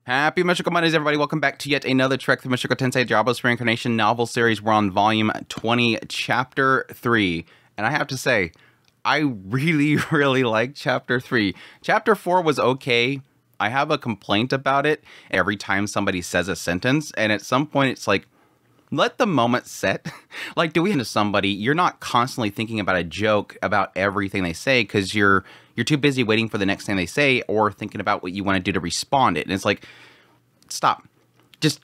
Happy Mystical Mondays, everybody. Welcome back to yet another Trek the Mystical Tensei Diablo's Reincarnation novel series. We're on volume 20, chapter 3. And I have to say, I really, really like chapter 3. Chapter 4 was okay. I have a complaint about it every time somebody says a sentence. And at some point, it's like, let the moment set. Like, do we into somebody, you're not constantly thinking about a joke about everything they say because you're too busy waiting for the next thing they say or thinking about what you want to do to respond it. And it's like, stop. Just,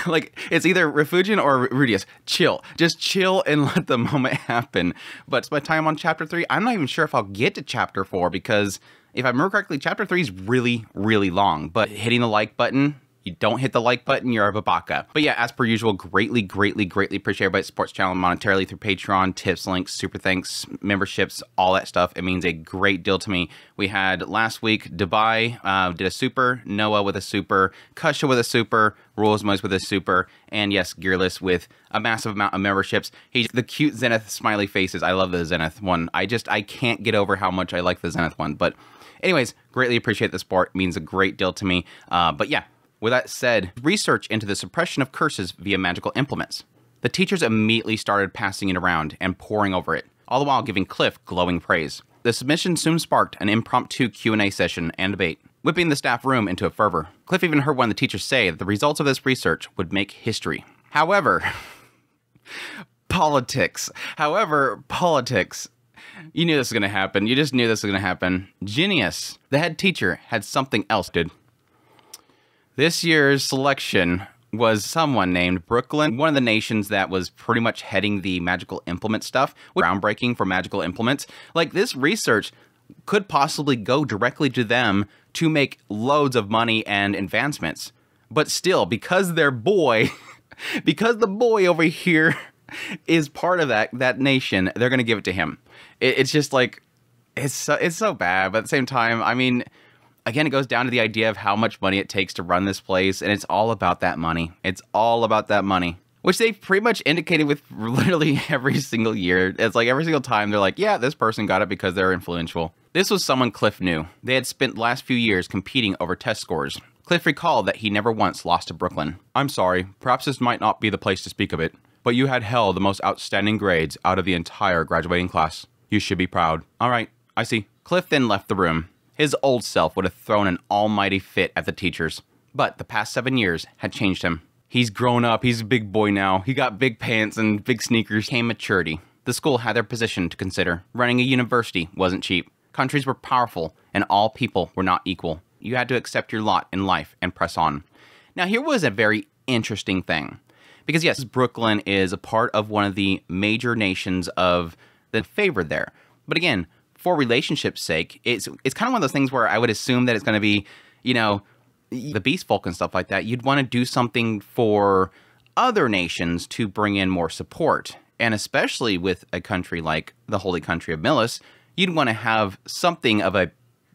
like, it's either Refugian or Rudius. Chill. Just chill and let the moment happen. But it's my time on chapter 3. I'm not even sure if I'll get to chapter 4 because if I remember correctly, chapter 3 is really, really long. But hitting the like button, you don't hit the like button, you're a babaka. But yeah, as per usual, greatly appreciate everybody that supports the channel monetarily through Patreon, tips, links, super thanks, memberships, all that stuff. It means a great deal to me. We had last week, Dubai did a super, Noah with a super, Kusha with a super, Rolls with a super, and yes, Gearless with a massive amount of memberships. He's the cute Zenith smiley faces. I love the Zenith one. I can't get over how much I like the Zenith one. But anyways, greatly appreciate the support. It means a great deal to me. But yeah. With that said, research into the suppression of curses via magical implements. The teachers immediately started passing it around and poring over it, all the while giving Cliff glowing praise. The submission soon sparked an impromptu Q&A session and debate, whipping the staff room into a fervor. Cliff even heard one of the teachers say that the results of this research would make history. However, politics. You knew this was going to happen. You just knew this was going to happen. Genius, the head teacher, had something else, dude. This year's selection was someone named Brooklyn, one of the nations that was pretty much heading the magical implement stuff, groundbreaking for magical implements. Like, this research could possibly go directly to them to make loads of money and advancements. But still, because their boy, because the boy over here is part of that nation, they're going to give it to him. It's just like, it's so bad, but at the same time, I mean, again, it goes down to the idea of how much money it takes to run this place, and it's all about that money. It's all about that money, which they've pretty much indicated with literally every single year. It's like every single time they're like, yeah, this person got it because they're influential. This was someone Cliff knew. They had spent the last few years competing over test scores. Cliff recalled that he never once lost to Brooklyn. I'm sorry, perhaps this might not be the place to speak of it, but you had held the most outstanding grades out of the entire graduating class. You should be proud. All right, I see. Cliff then left the room. His old self would have thrown an almighty fit at the teachers, but the past 7 years had changed him. He's grown up, he's a big boy now, he got big pants and big sneakers. Came maturity. The school had their position to consider. Running a university wasn't cheap. Countries were powerful, and all people were not equal. You had to accept your lot in life and press on. Now, here was a very interesting thing, because yes, Brooklyn is a part of one of the major nations of the favored there. But again, for relationship's sake, it's kind of one of those things where I would assume that it's going to be, you know, the Beast Folk and stuff like that. You'd want to do something for other nations to bring in more support. And especially with a country like the Holy Country of Millis, you'd want to have something of a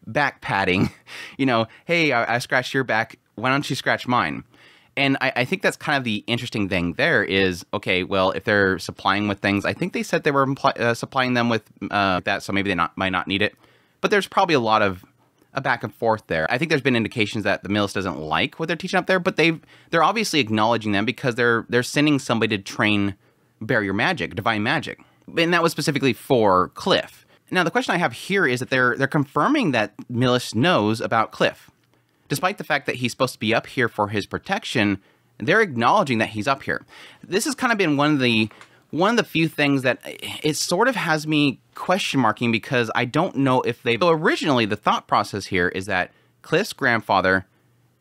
back patting, you know, hey, I scratched your back, why don't you scratch mine? And I think that's kind of the interesting thing there is, okay, well, if they're supplying with things, I think they said they were supplying them with that, so maybe they might not need it. But there's probably a lot of a back and forth there. I think there's been indications that the Millis doesn't like what they're teaching up there, but they're obviously acknowledging them because they're sending somebody to train barrier magic, divine magic. And that was specifically for Cliff. Now, the question I have here is that they're confirming that Millis knows about Cliff. Despite the fact that he's supposed to be up here for his protection, they're acknowledging that he's up here. This has kind of been one of the few things that it sort of has me question marking because I don't know if they. So originally, the thought process here is that Cliff's grandfather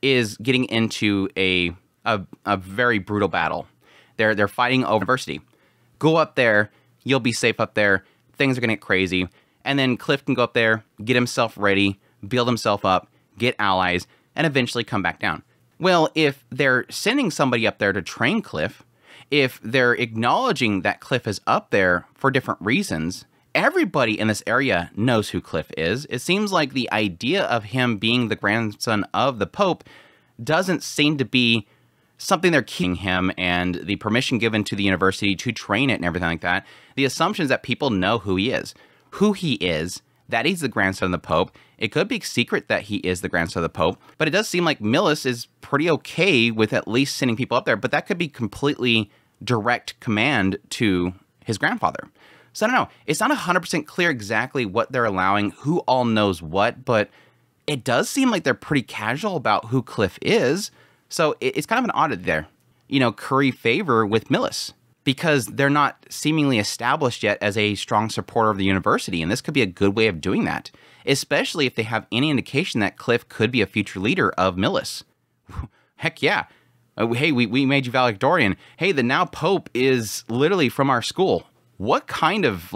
is getting into a very brutal battle. They're fighting over university. Go up there, you'll be safe up there. Things are gonna get crazy, and then Cliff can go up there, get himself ready, build himself up, get allies, and eventually come back down. Well, if they're sending somebody up there to train Cliff, if they're acknowledging that Cliff is up there for different reasons, everybody in this area knows who Cliff is. It seems like the idea of him being the grandson of the Pope doesn't seem to be something they're keeping him, and the permission given to the university to train it and everything like that. The assumption is that people know who he is. Who he is, that he's the grandson of the Pope, It could be secret that he is the grandson of the Pope, but it does seem like Millis is pretty okay with at least sending people up there, but that could be completely direct command to his grandfather. So I don't know. It's not 100% clear exactly what they're allowing, who all knows what, but it does seem like they're pretty casual about who Cliff is. So it's kind of an oddity there. Curry favor with Millis because they're not seemingly established yet as a strong supporter of the university. And this could be a good way of doing that, especially if they have any indication that Cliff could be a future leader of Millis. Heck yeah. Hey, we made you valedictorian. Hey, the now Pope is literally from our school. What kind of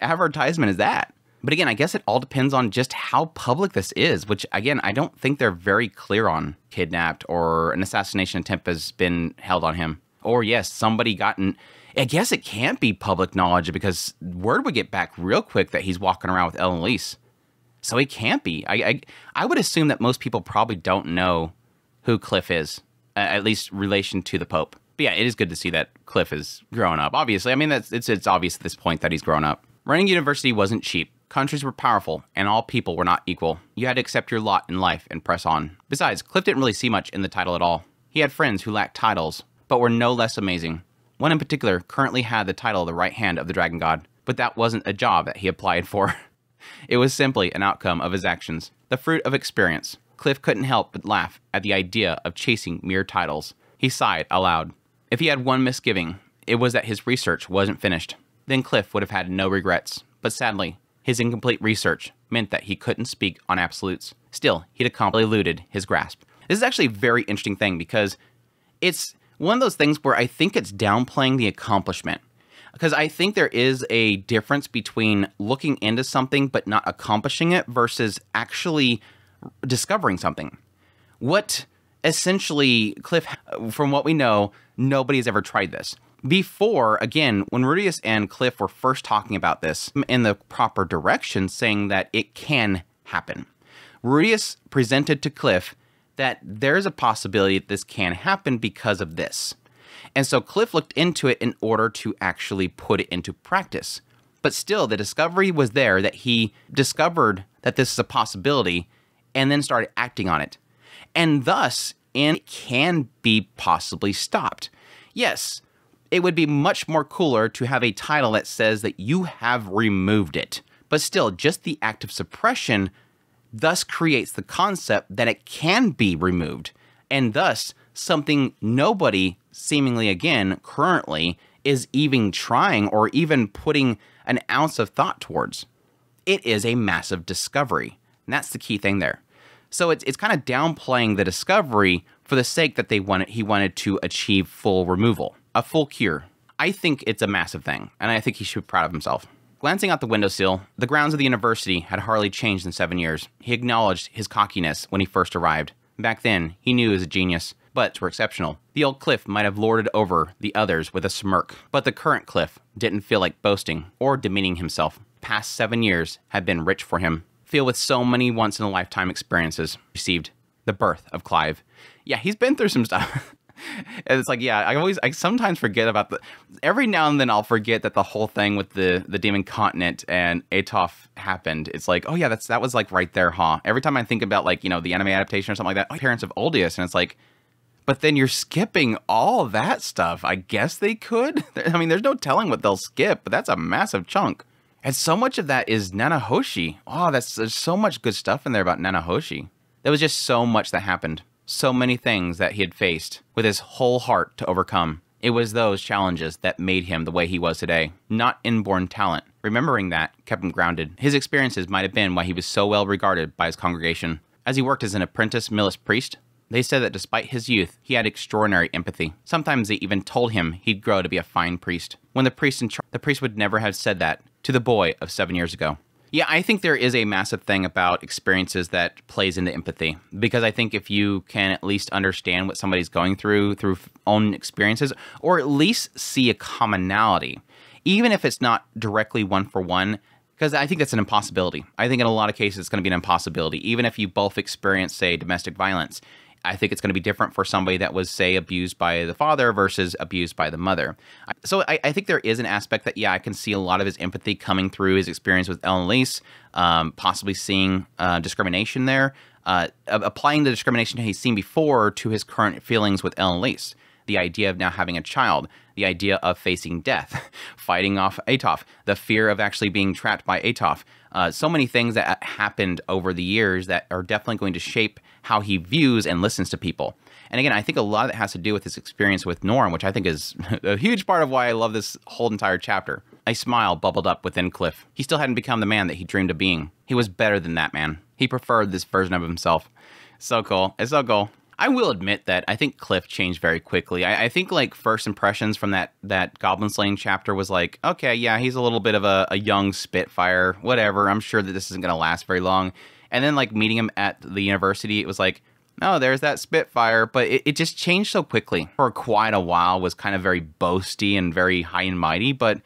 advertisement is that? But again, I guess it all depends on just how public this is, which again, I don't think they're very clear on. Kidnapped or an assassination attempt has been held on him. Or yes, somebody gotten. I guess it can't be public knowledge because word would get back real quick that he's walking around with Ellen Lease. So it can't be. I would assume that most people probably don't know who Cliff is, at least relation to the Pope. But yeah, it is good to see that Cliff is growing up. Obviously, I mean, it's obvious at this point that he's grown up. Running university wasn't cheap. Countries were powerful, and all people were not equal. You had to accept your lot in life and press on. Besides, Cliff didn't really see much in the title at all. He had friends who lacked titles, but were no less amazing. One in particular currently had the title of the right hand of the Dragon God, but that wasn't a job that he applied for. It was simply an outcome of his actions, the fruit of experience. Cliff couldn't help but laugh at the idea of chasing mere titles. He sighed aloud. If he had one misgiving, it was that his research wasn't finished. Then Cliff would have had no regrets, but sadly, his incomplete research meant that he couldn't speak on absolutes. Still, he'd accomplished eluded his grasp. This is actually a very interesting thing because it's one of those things where I think it's downplaying the accomplishment. Because I think there is a difference between looking into something but not accomplishing it versus actually discovering something. What essentially, Cliff, from what we know, nobody has ever tried this. Before, again, when Rudius and Cliff were first talking about this in the proper direction, saying that it can happen, Rudius presented to Cliff that there's a possibility that this can happen because of this. And so Cliff looked into it in order to actually put it into practice. But still, the discovery was there that he discovered that this is a possibility and then started acting on it. And thus, it can be possibly stopped. Yes, it would be much more cooler to have a title that says that you have removed it. But still, just the act of suppression thus creates the concept that it can be removed. And thus, something nobody, seemingly again, currently, is even trying or even putting an ounce of thought towards. It is a massive discovery. And that's the key thing there. So it's kind of downplaying the discovery for the sake that he wanted to achieve full removal. A full cure. I think it's a massive thing, and I think he should be proud of himself. Glancing out the windowsill, the grounds of the university had hardly changed in 7 years. He acknowledged his cockiness when he first arrived. Back then, he knew he was a genius, but were exceptional. The old Cliff might have lorded over the others with a smirk, but the current Cliff didn't feel like boasting or demeaning himself. Past 7 years had been rich for him, filled with so many once-in-a-lifetime experiences. Received the birth of Clive. Yeah, he's been through some stuff. And it's like, yeah, I sometimes forget about every now and then I'll forget that the whole thing with the Demon Continent and Atof happened. It's like, oh yeah, that was like right there, huh? Every time I think about the anime adaptation or something like that, Parents of Oldius, and it's like, but then you're skipping all that stuff. I guess they could. I mean, there's no telling what they'll skip, but that's a massive chunk. And so much of that is Nanahoshi. Oh, there's so much good stuff in there about Nanahoshi. There was just so much that happened. So many things that he had faced with his whole heart to overcome. It was those challenges that made him the way he was today, not inborn talent. Remembering that kept him grounded. His experiences might have been why he was so well regarded by his congregation. As he worked as an apprentice Millis priest, they said that despite his youth, he had extraordinary empathy. Sometimes they even told him he'd grow to be a fine priest. When the priest would never have said that to the boy of 7 years ago. Yeah, I think there is a massive thing about experiences that plays into empathy, because I think if you can at least understand what somebody's going through own experiences, or at least see a commonality, even if it's not directly one for one, because I think that's an impossibility. I think in a lot of cases it's going to be an impossibility. Even if you both experience, say, domestic violence, I think it's going to be different for somebody that was, say, abused by the father versus abused by the mother. So I think there is an aspect that, yeah, I can see a lot of his empathy coming through his experience with Ellen Lease, possibly seeing discrimination there, applying the discrimination he's seen before to his current feelings with Ellen Lease. The idea of now having a child, the idea of facing death, fighting off Atof, the fear of actually being trapped by Atof. So many things that happened over the years that are definitely going to shape how he views and listens to people. And again, I think a lot of it has to do with his experience with Norm, which I think is a huge part of why I love this whole entire chapter. A smile bubbled up within Cliff. He still hadn't become the man that he dreamed of being. He was better than that man. He preferred this version of himself. So cool. It's so cool. I will admit that I think Cliff changed very quickly. I think like first impressions from that Goblin Slaying chapter was like, okay, yeah, he's a little bit of a young Spitfire, whatever. I'm sure that this isn't going to last very long. And then like meeting him at the university, it was like, oh, there's that Spitfire. But it just changed so quickly. For quite a while was kind of very boasty and very high and mighty. But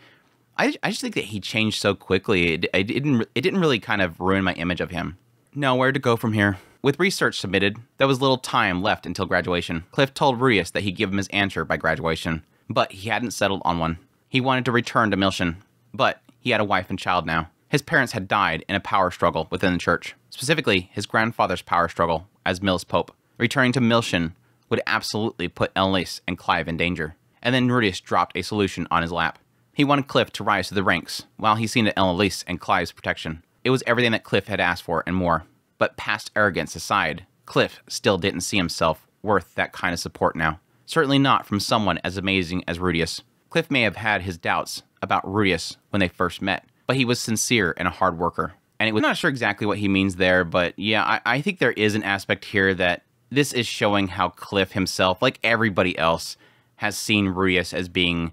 I just think that he changed so quickly. It didn't really kind of ruin my image of him. Nowhere to go from here. With research submitted, there was little time left until graduation. Cliff told Rudius that he'd give him his answer by graduation, but he hadn't settled on one. He wanted to return to Milshin, but he had a wife and child now. His parents had died in a power struggle within the church, specifically his grandfather's power struggle as Mills Pope. Returning to Milshin would absolutely put Ellen Lease and Clive in danger. And then Rudius dropped a solution on his lap. He wanted Cliff to rise to the ranks, while he seen to Ellen Lease and Clive's protection. It was everything that Cliff had asked for and more. But past arrogance aside, Cliff still didn't see himself worth that kind of support now. Certainly not from someone as amazing as Rudius. Cliff may have had his doubts about Rudius when they first met, but he was sincere and a hard worker. And I'm not sure exactly what he means there, but yeah, I think there is an aspect here that this is showing how Cliff himself, like everybody else, has seen Rudius as being,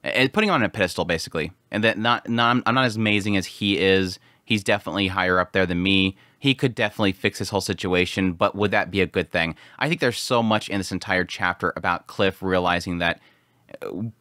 putting him on a pedestal basically. And that I'm not as amazing as he is. He's definitely higher up there than me. He could definitely fix his whole situation, but would that be a good thing? I think there's so much in this entire chapter about Cliff realizing that,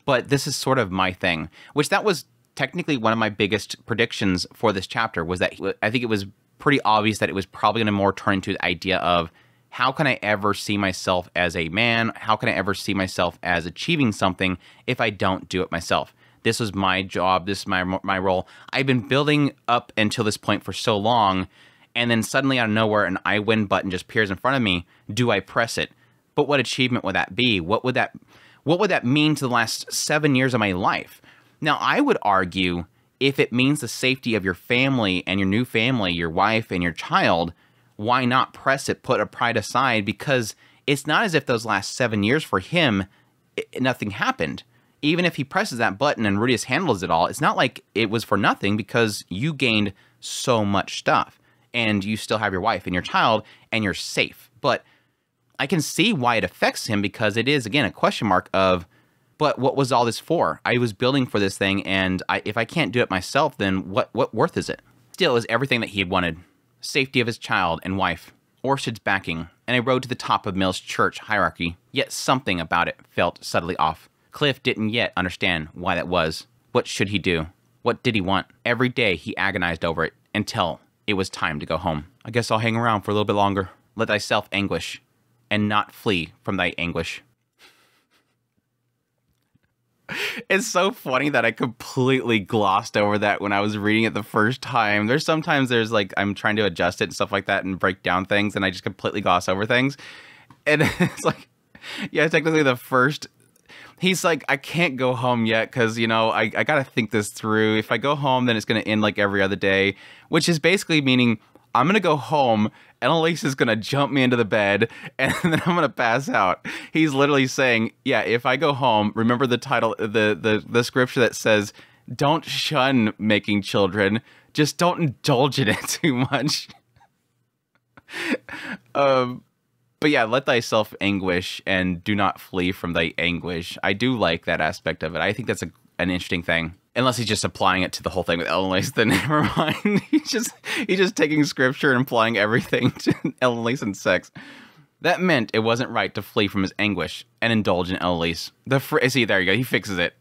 but this is sort of my thing, which that was technically one of my biggest predictions for this chapter, was that I think it was pretty obvious that it was probably going to more turn into the idea of, how can I ever see myself as a man? How can I ever see myself as achieving something if I don't do it myself? This was my job. This is my role. I've been building up until this point for so long, and then suddenly out of nowhere, an I win button just appears in front of me. Do I press it? But what achievement would that be? What would that mean to the last 7 years of my life? Now, I would argue if it means the safety of your family and your new family, your wife and your child, why not press it, put a pride aside? Because it's not as if those last 7 years for him, nothing happened. Even if he presses that button and Rudius handles it all, it's not like it was for nothing, because you gained so much stuff. And you still have your wife and your child, and you're safe. But I can see why it affects him, because it is, again, a question mark of, but what was all this for? I was building for this thing, and if I can't do it myself, then what worth is it? Still, is everything that he had wanted. Safety of his child and wife, Orsted's backing, and a road to the top of Mill's church hierarchy. Yet something about it felt subtly off. Cliff didn't yet understand why that was. What should he do? What did he want? Every day he agonized over it, until it was time to go home. I guess I'll hang around for a little bit longer. Let thyself anguish, and not flee from thy anguish. It's so funny that I completely glossed over that when I was reading it the first time. Sometimes like, I'm trying to adjust it and stuff like that and break down things, and I just completely gloss over things. And it's like, yeah, technically the first, he's like, I can't go home yet because, I got to think this through. If I go home, then it's going to end like every other day, which is basically meaning I'm going to go home, Ellen Lease is going to jump me into the bed, and then I'm going to pass out. He's literally saying, yeah, if I go home, remember the title, the scripture that says, don't shun making children, just don't indulge in it too much. But yeah, let thyself anguish and do not flee from thy anguish. I do like that aspect of it. I think that's an interesting thing. Unless he's just applying it to the whole thing with Ellen Lease, then never mind. He's just taking scripture and applying everything to Ellen Lease and sex. That meant it wasn't right to flee from his anguish and indulge in Ellen Lease. See, there you go. He fixes it.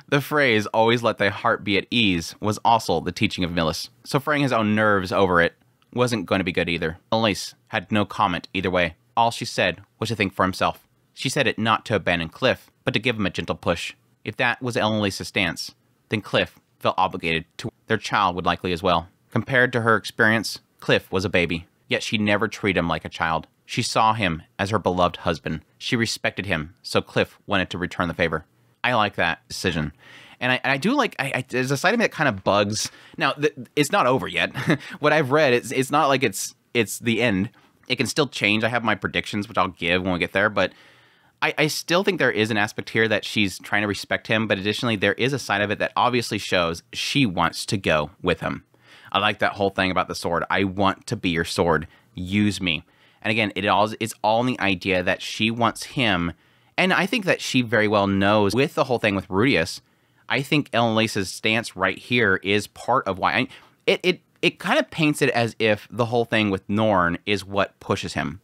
The phrase, always let thy heart be at ease, was also the teaching of Millis. So fraying his own nerves over it wasn't going to be good either. Ellen Lease had no comment either way. All she said was to think for himself. She said it not to abandon Cliff, but to give him a gentle push. If that was Ellen Lisa's stance, then Cliff felt obligated to. Their child would likely as well. Compared to her experience, Cliff was a baby, yet she never treated him like a child. She saw him as her beloved husband. She respected him, so Cliff wanted to return the favor. I like that decision. And I do like, there's a side of me that kind of bugs. Now, it's not over yet. What I've read, it's not like it's the end. It can still change. I have my predictions, which I'll give when we get there, but I still think there is an aspect here that she's trying to respect him, but additionally, there is a side of it that obviously shows she wants to go with him. I like that whole thing about the sword. I want to be your sword. Use me. And again, it's all in the idea that she wants him, and I think that she very well knows with the whole thing with Rudius. I think Ellen Lisa's stance right here is part of why. It kind of paints it as if the whole thing with Norn is what pushes him.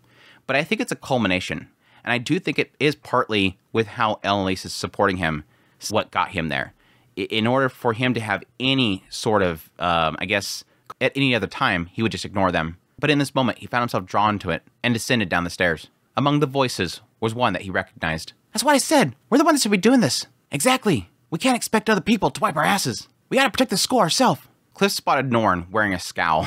But I think it's a culmination. And I do think it is partly with how Ellen Lisa is supporting him, what got him there. In order for him to have any sort of, I guess, at any other time, he would just ignore them. But in this moment, he found himself drawn to it and descended down the stairs. Among the voices was one that he recognized. That's what I said. We're the ones that should be doing this. Exactly. We can't expect other people to wipe our asses. We gotta protect the school ourselves. Cliff spotted Norn wearing a scowl,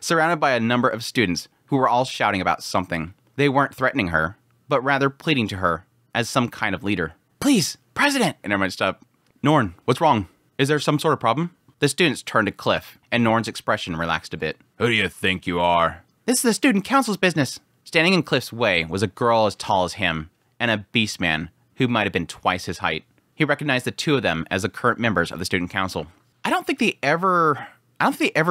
surrounded by a number of students who were all shouting about something. They weren't threatening her, but rather pleading to her as some kind of leader. Please, President! And everyone stopped. Norn, what's wrong? Is there some sort of problem? The students turned to Cliff, and Norn's expression relaxed a bit. Who do you think you are? This is the student council's business. Standing in Cliff's way was a girl as tall as him, and a beast man who might have been twice his height. He recognized the two of them as the current members of the student council. I don't think they ever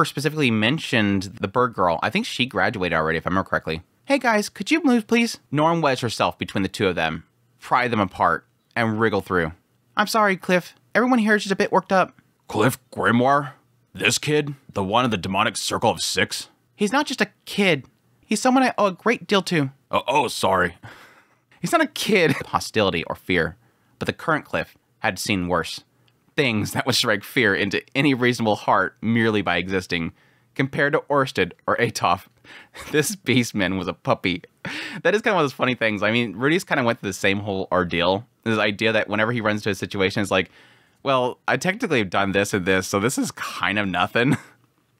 specifically mentioned the bird girl. I think she graduated already, if I remember correctly. Hey guys, could you move, please? Norn wedged herself between the two of them, pried them apart, and wriggled through. I'm sorry, Cliff. Everyone here is just a bit worked up. Cliff Grimoire? This kid? The one in the demonic circle of 6? He's not just a kid. He's someone I owe a great deal to. Oh, sorry. He's not a kid. Hostility or fear. But the current Cliff had seen worse. Things that would strike fear into any reasonable heart merely by existing. Compared to Orsted or Atoff, this beastman was a puppy. That is kind of one of those funny things. I mean, Rudius kind of went through the same whole ordeal. This idea that whenever he runs into a situation, it's like, well, I technically have done this and this, so this is kind of nothing.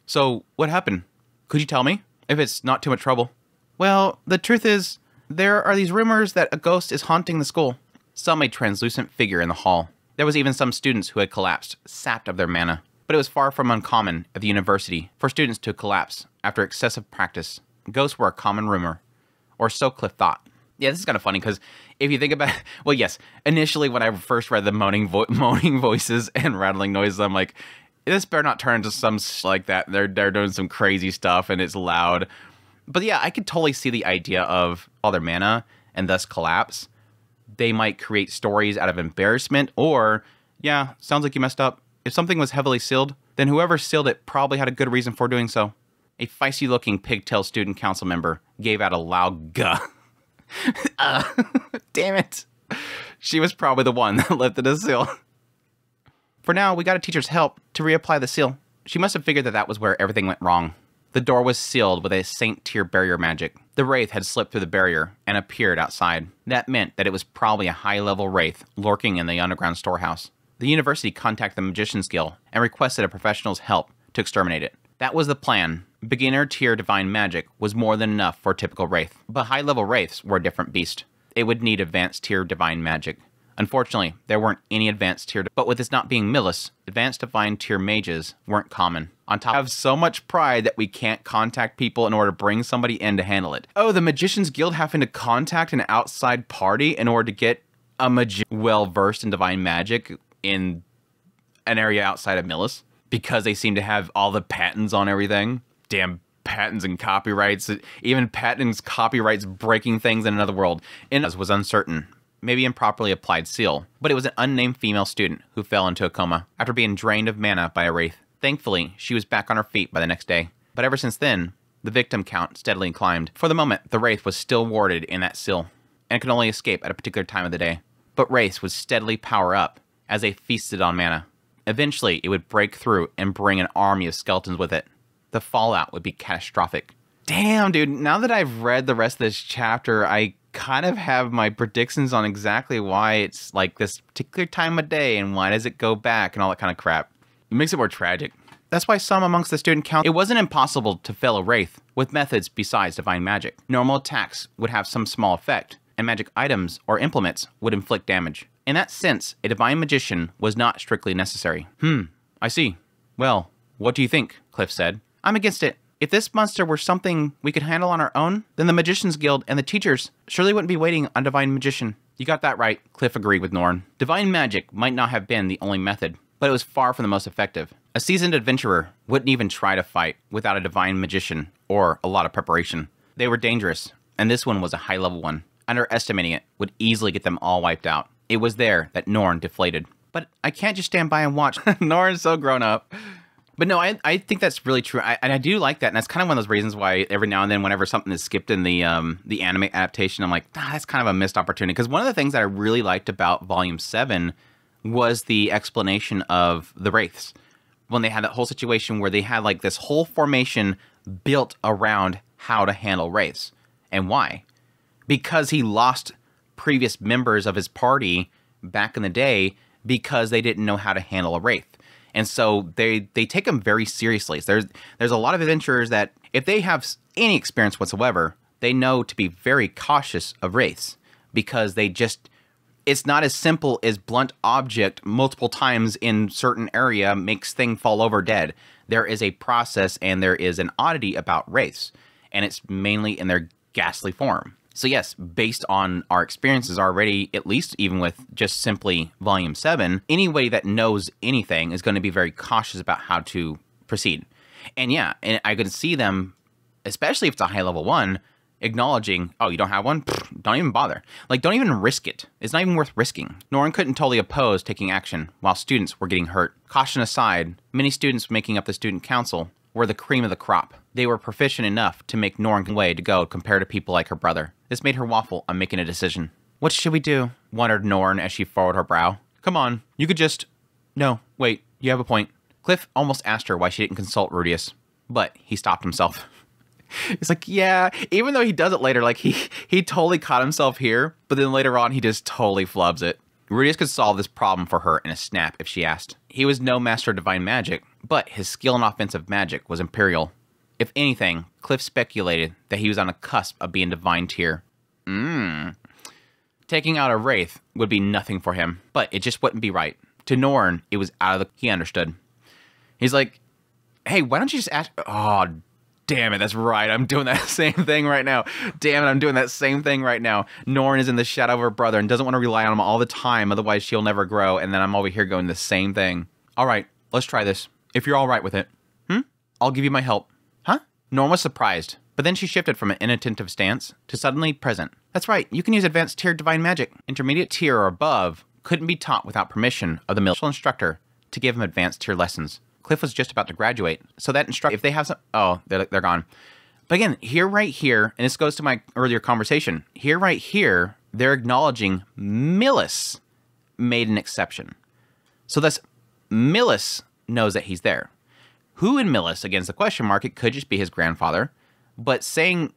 So, what happened? Could you tell me? If it's not too much trouble. Well, the truth is, there are these rumors that a ghost is haunting the school. Some a translucent figure in the hall. There was even some students who had collapsed, sapped of their mana. But it was far from uncommon at the university for students to collapse after excessive practice. Ghosts were a common rumor, or so Cliff thought. Yeah, this is kind of funny because if you think about it, well, yes, initially when I first read the moaning voices and rattling noises, I'm like, this better not turn into some like that. They're doing some crazy stuff and it's loud. But yeah, I could totally see the idea of all their mana and thus collapse. They might create stories out of embarrassment or, yeah, sounds like you messed up. If something was heavily sealed, then whoever sealed it probably had a good reason for doing so. A feisty-looking pigtail student council member gave out a loud gah. Damn it. She was probably the one that lifted the seal. For now, we got a teacher's help to reapply the seal. She must have figured that was where everything went wrong. The door was sealed with a Saint Tier barrier magic. The Wraith had slipped through the barrier and appeared outside. That meant that it was probably a high-level Wraith lurking in the underground storehouse. The university contacted the Magician's Guild and requested a professional's help to exterminate it. That was the plan. Beginner tier divine magic was more than enough for a typical Wraith, but high-level Wraiths were a different beast. It would need advanced tier divine magic. Unfortunately, there weren't any advanced tier, but with this not being Millis, advanced divine tier mages weren't common. On top, we have so much pride that we can't contact people in order to bring somebody in to handle it. Oh, the Magician's Guild having to contact an outside party in order to get a magician well-versed in divine magic in an area outside of Millis because they seem to have all the patents on everything. Damn patents and copyrights. Even patents, copyrights breaking things in another world. It was uncertain. Maybe improperly applied seal, but it was an unnamed female student who fell into a coma after being drained of mana by a Wraith. Thankfully, she was back on her feet by the next day. But ever since then, the victim count steadily climbed. For the moment, the Wraith was still warded in that seal and could only escape at a particular time of the day. But Wraiths would steadily power up as they feasted on mana. Eventually, it would break through and bring an army of skeletons with it. The fallout would be catastrophic. Damn, dude. Now that I've read the rest of this chapter, I kind of have my predictions on exactly why it's like this particular time of day and why does it go back and all that kind of crap. It makes it more tragic. That's why some amongst the student council, it wasn't impossible to fell a wraith with methods besides divine magic. Normal attacks would have some small effect, and magic items or implements would inflict damage. In that sense, a divine magician was not strictly necessary. I see. Well, what do you think? Cliff said. I'm against it. If this monster were something we could handle on our own, then the Magicians Guild and the teachers surely wouldn't be waiting on Divine Magician. You got that right, Cliff agreed with Norn. Divine magic might not have been the only method, but it was far from the most effective. A seasoned adventurer wouldn't even try to fight without a divine magician or a lot of preparation. They were dangerous, and this one was a high-level one. Underestimating it would easily get them all wiped out. It was there that Norn deflated. But I can't just stand by and watch. Norn's so grown up. But no, I think that's really true. And I do like that. And that's kind of one of those reasons why every now and then, whenever something is skipped in the anime adaptation, I'm like, that's kind of a missed opportunity. Because one of the things that I really liked about Volume 7 was the explanation of the Wraiths. When they had that whole situation where they had like this whole formation built around how to handle Wraiths. And why? Because he lost previous members of his party back in the day because they didn't know how to handle a Wraith. And so they take them very seriously. So there's a lot of adventurers that, if they have any experience whatsoever, they know to be very cautious of Wraiths. Because it's not as simple as blunt object multiple times in certain area makes thing fall over dead. There is a process and there is an oddity about Wraiths. And it's mainly in their ghastly form. So yes, based on our experiences already, at least even with just simply Volume 7, anybody that knows anything is going to be very cautious about how to proceed. And yeah, and I could see them, especially if it's a high level one, acknowledging, oh, you don't have one? Pfft, don't even bother. Like, don't even risk it. It's not even worth risking. Norn couldn't totally oppose taking action while students were getting hurt. Caution aside, many students making up the student council were the cream of the crop. They were proficient enough to make Norn way to go compared to people like her brother. This made her waffle on making a decision. What should we do? Wondered Norn as she furrowed her brow. Come on, you could just... No, wait, you have a point. Cliff almost asked her why she didn't consult Rudius, but he stopped himself. It's like, yeah, even though he does it later, like he totally caught himself here, but then later on he just totally flubs it. Rudius could solve this problem for her in a snap if she asked. He was no master of divine magic, but his skill in offensive magic was imperial. If anything, Cliff speculated that he was on the cusp of being divine tier. Taking out a Wraith would be nothing for him, but it just wouldn't be right. To Norn, it was out of the... He understood. He's like, hey, why don't you just ask... Oh, damn it, that's right. I'm doing that same thing right now. Damn it, I'm doing that same thing right now. Norn is in the shadow of her brother and doesn't want to rely on him all the time, otherwise she'll never grow, and then I'm over here going the same thing. All right, let's try this. If you're all right with it. I'll give you my help. Huh? Norn was surprised, but then she shifted from an inattentive stance to suddenly present. That's right, you can use advanced tier divine magic. Intermediate tier or above couldn't be taught without permission of the military instructor to give him advanced tier lessons. Cliff was just about to graduate, so that instructor, if they have some... Oh, they're gone. But again, right here, and this goes to my earlier conversation, right here, they're acknowledging Millis made an exception. So thus, Millis knows that he's there. Who in Millis, against the question mark, it could just be his grandfather, but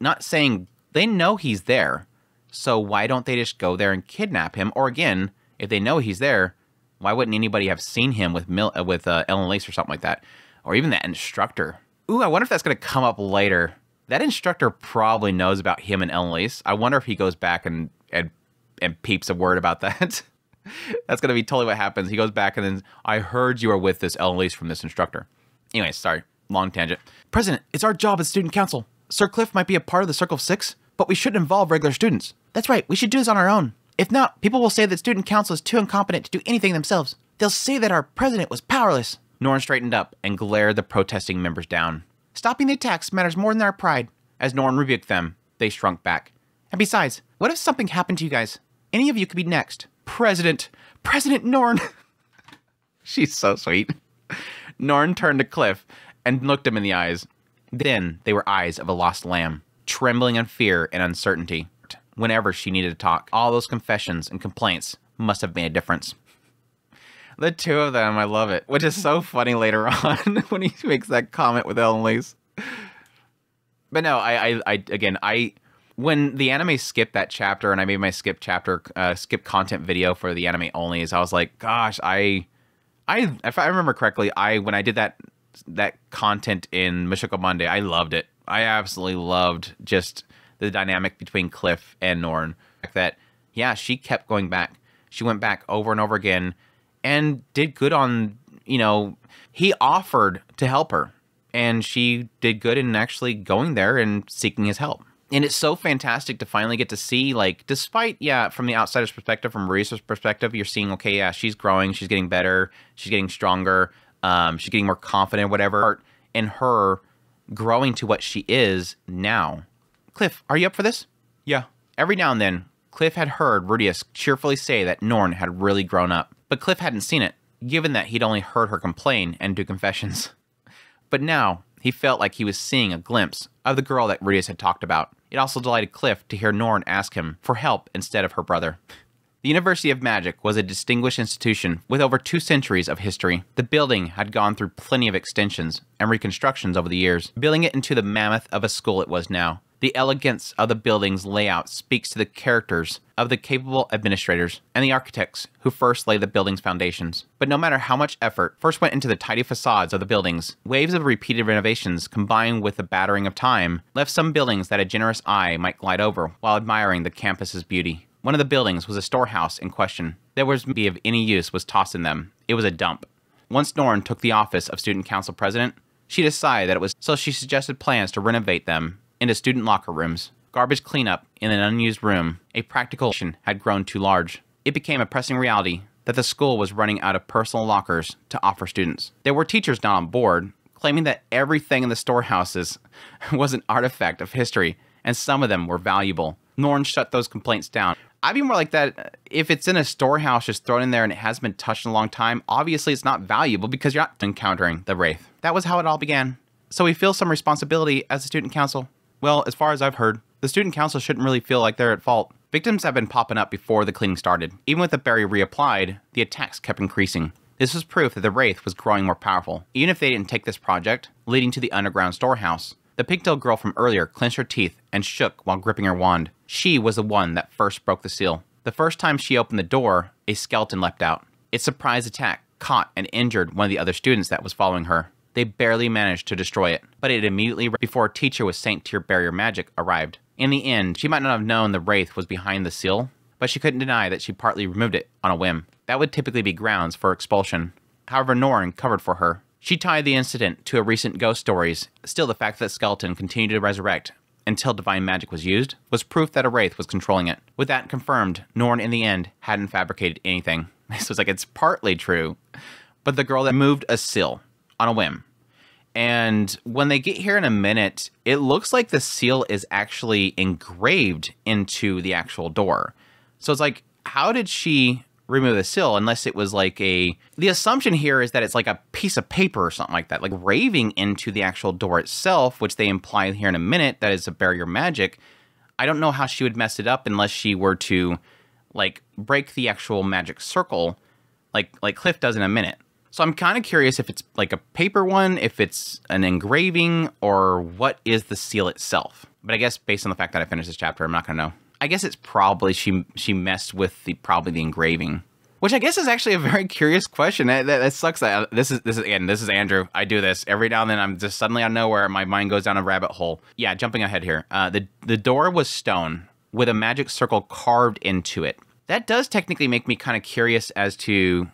not saying they know he's there, so why don't they just go there and kidnap him? Or again, if they know he's there, why wouldn't anybody have seen him with Ellen Lace or something like that? Or even that instructor. Ooh, I wonder if that's going to come up later. That instructor probably knows about him and Ellen Lace. I wonder if he goes back and peeps a word about that. That's going to be totally what happens. He goes back and then, I heard you were with this Ellen Lace from this instructor. Anyway, sorry, long tangent. President, it's our job as student council. Sir Cliff might be a part of the Circle of Six, but we shouldn't involve regular students. That's right, we should do this on our own. If not, people will say that student council is too incompetent to do anything themselves. They'll say that our president was powerless. Norn straightened up and glared the protesting members down. Stopping the attacks matters more than our pride. As Norn rebuked them, they shrunk back. And besides, what if something happened to you guys? Any of you could be next. President Norn. She's so sweet. Norn turned to Cliff and looked him in the eyes. Then they were eyes of a lost lamb, trembling in fear and uncertainty. Whenever she needed to talk, all those confessions and complaints must have made a difference. The two of them, I love it. Which is so funny later on when he makes that comment with Ellen Lace. But no, again, when the anime skipped that chapter and I made my skip content video for the anime onlys, I was like, gosh, if I remember correctly, when I did that content in Mushoku Monday, I loved it. I absolutely loved just the dynamic between Cliff and Norn. That, yeah, she kept going back. She went back over and over again and did good on, he offered to help her. And she did good in actually going there and seeking his help. And it's so fantastic to finally get to see, like, despite, yeah, from the outsider's perspective, from Marisa's perspective, you're seeing, okay, yeah, she's growing, she's getting better, she's getting stronger, she's getting more confident, whatever. And her growing to what she is now. Cliff, are you up for this? Yeah. Every now and then, Cliff had heard Rudeus cheerfully say that Norn had really grown up. But Cliff hadn't seen it, given that he'd only heard her complain and do confessions. But now, he felt like he was seeing a glimpse of the girl that Rudeus had talked about. It also delighted Cliff to hear Norn ask him for help instead of her brother. The University of Magic was a distinguished institution with over 2 centuries of history. The building had gone through plenty of extensions and reconstructions over the years, building it into the mammoth of a school it was now. The elegance of the building's layout speaks to the characters of the capable administrators and the architects who first laid the building's foundations. But no matter how much effort first went into the tidy facades of the buildings, waves of repeated renovations combined with the battering of time left some buildings that a generous eye might glide over while admiring the campus's beauty. One of the buildings was a storehouse in question. That was be of any use was tossed in them. It was a dump. Once Norn took the office of student council president, she decided that it was so she suggested plans to renovate them into student locker rooms. Garbage cleanup in an unused room, a practical had grown too large. It became a pressing reality that the school was running out of personal lockers to offer students. There were teachers not on board, claiming that everything in the storehouses was an artifact of history, and some of them were valuable. Norn shut those complaints down. I'd be more like that. If it's in a storehouse just thrown in there and it hasn't been touched in a long time, obviously it's not valuable because you're not encountering the Wraith. That was how it all began. So we feel some responsibility as a student council. Well, as far as I've heard, the student council shouldn't really feel like they're at fault. Victims have been popping up before the cleaning started. Even with the berry reapplied, the attacks kept increasing. This was proof that the Wraith was growing more powerful. Even if they didn't take this project, leading to the underground storehouse, the pigtail girl from earlier clenched her teeth and shook while gripping her wand. She was the one that first broke the seal. The first time she opened the door, a skeleton leapt out. Its surprise attack caught and injured one of the other students that was following her. They barely managed to destroy it, but it immediately, before a teacher with Saint Tier barrier magic arrived. In the end, she might not have known the Wraith was behind the seal, but she couldn't deny that she partly removed it on a whim. That would typically be grounds for expulsion. However, Norn covered for her. She tied the incident to a recent ghost stories. Still, the fact that skeleton continued to resurrect until divine magic was used was proof that a Wraith was controlling it. With that confirmed, Norn in the end hadn't fabricated anything. So it's like it's partly true, but the girl that moved a seal on a whim. And when they get here in a minute, it looks like the seal is actually engraved into the actual door. So it's like, how did she remove the seal unless it was like the assumption here is that it's like a piece of paper or something like that, like raving into the actual door itself, which they imply here in a minute that is a barrier magic. I don't know how she would mess it up unless she were to like break the actual magic circle like Cliff does in a minute. So I'm kind of curious if it's like a paper one, if it's an engraving, or what is the seal itself. But I guess based on the fact that I finished this chapter, I'm not going to know. I guess it's probably she messed with probably the engraving, which I guess is actually a very curious question. That sucks. This is Andrew. I do this every now and then. I'm just suddenly out of nowhere, my mind goes down a rabbit hole. Yeah, jumping ahead here. The door was stone with a magic circle carved into it. That does technically make me kind of curious as to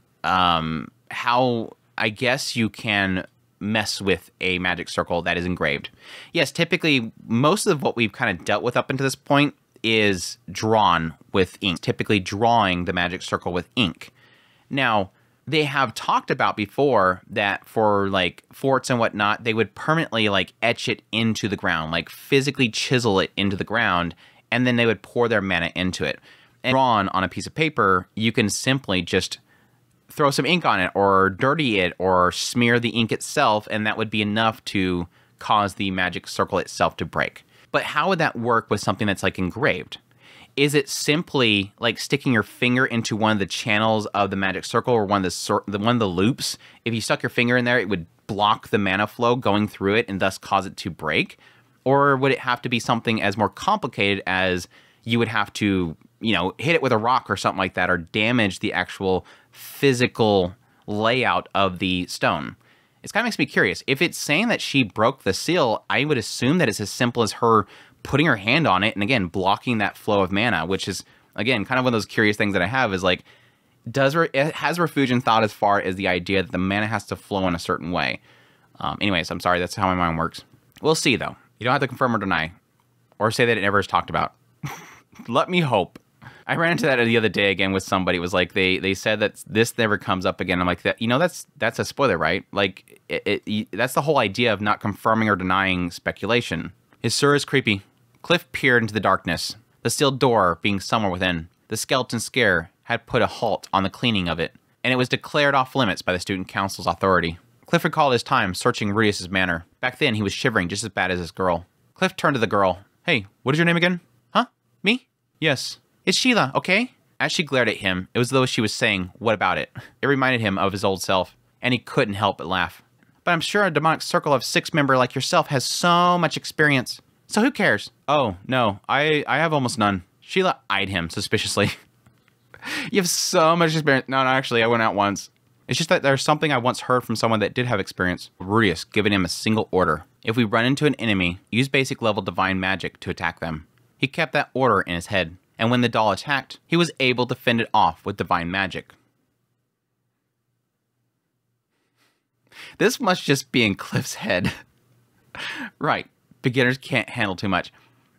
how I guess you can mess with a magic circle that is engraved. Yes, typically most of what we've kind of dealt with up until this point is drawn with ink, typically drawing the magic circle with ink. Now, they have talked about before that for like forts and whatnot, they would permanently like etch it into the ground, like physically chisel it into the ground, and then they would pour their mana into it. And drawn on a piece of paper, you can simply just throw some ink on it or dirty it or smear the ink itself, and that would be enough to cause the magic circle itself to break. But how would that work with something that's like engraved? Is it simply like sticking your finger into one of the channels of the magic circle or one of the loops? If you stuck your finger in there, it would block the mana flow going through it and thus cause it to break? Or would it have to be something as more complicated as you would have to, hit it with a rock or something like that, or damage the actual physical layout of the stone? It kind of makes me curious. If it's saying that she broke the seal, I would assume that it's as simple as her putting her hand on it and, again, blocking that flow of mana, which is, again, kind of one of those curious things that I have is like, has Refugien thought as far as the idea that the mana has to flow in a certain way? Anyways, I'm sorry, that's how my mind works. We'll see, though. You don't have to confirm or deny, or say that it never is talked about. Let me hope. I ran into that the other day again with somebody. It was like they said that this never comes up again. I'm like, that's a spoiler, right? Like, that's the whole idea of not confirming or denying speculation. His Sur is creepy. Cliff peered into the darkness, the sealed door being somewhere within. The skeleton scare had put a halt on the cleaning of it, and it was declared off limits by the student council's authority. Cliff recalled his time searching Rudius's manor. Back then, he was shivering just as bad as this girl. Cliff turned to the girl. Hey, what is your name again? Huh? Me? Yes. It's Sheila, okay? As she glared at him, it was as though she was saying, what about it? It reminded him of his old self, and he couldn't help but laugh. But I'm sure a demonic circle of 6-member like yourself has so much experience. So who cares? Oh, no, I have almost none. Sheila eyed him suspiciously. You have so much experience. No, actually, I went out once. It's just that there's something I once heard from someone that did have experience. Rudius giving him a single order. If we run into an enemy, use basic level divine magic to attack them. He kept that order in his head, and when the doll attacked, he was able to fend it off with divine magic. This must just be in Cliff's head. Right. Beginners can't handle too much.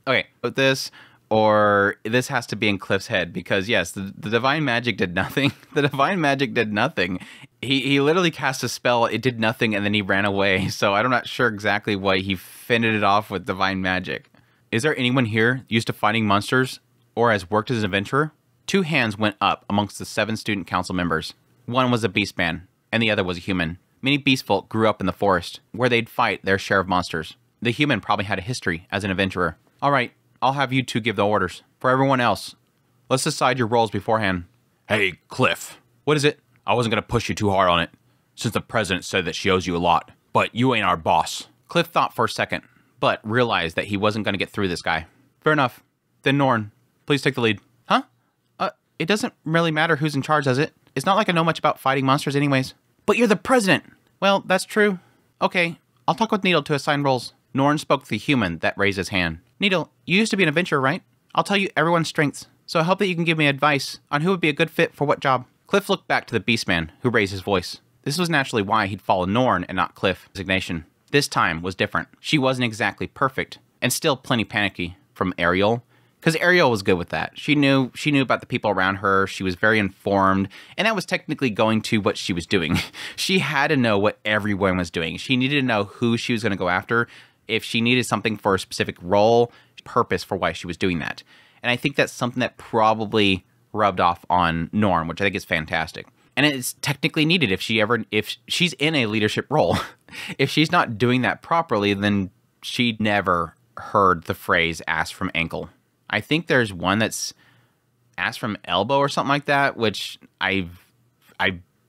Okay, but this... or this has to be in Cliff's head, because yes, the divine magic did nothing. The divine magic did nothing. He literally cast a spell, it did nothing, and then he ran away. So I'm not sure exactly why he fended it off with divine magic. Is there anyone here used to fighting monsters, or has worked as an adventurer? 2 hands went up amongst the 7 student council members. One was a beast man, and the other was a human. Many beast folk grew up in the forest, where they'd fight their share of monsters. The human probably had a history as an adventurer. All right. I'll have you 2 give the orders. For everyone else, let's decide your roles beforehand. Hey, Cliff. What is it? I wasn't going to push you too hard on it, since the president said that she owes you a lot. But you ain't our boss. Cliff thought for a second, but realized that he wasn't going to get through this guy. Fair enough. Then Norn, please take the lead. Huh? It doesn't really matter who's in charge, does it? It's not like I know much about fighting monsters anyways. But you're the president. Well, that's true. Okay, I'll talk with Needle to assign roles. Norn spoke to the human that raised his hand. Needle, you used to be an adventurer, right? I'll tell you everyone's strengths, so I hope that you can give me advice on who would be a good fit for what job. Cliff looked back to the Beastman, who raised his voice. This was naturally why he'd follow Norn and not Cliff. Designation. This time was different. She wasn't exactly perfect, and still plenty panicky. From Ariel, because Ariel was good with that. She knew about the people around her. She was very informed, and that was technically going to what she was doing. She had to know what everyone was doing. She needed to know who she was going to go after. If she needed something for a specific role, purpose for why she was doing that. And I think that's something that probably rubbed off on Norn, which I think is fantastic. And it's technically needed if she's in a leadership role. If she's not doing that properly, then she never heard the phrase ass from ankle. I think there's one that's ass from elbow or something like that, which I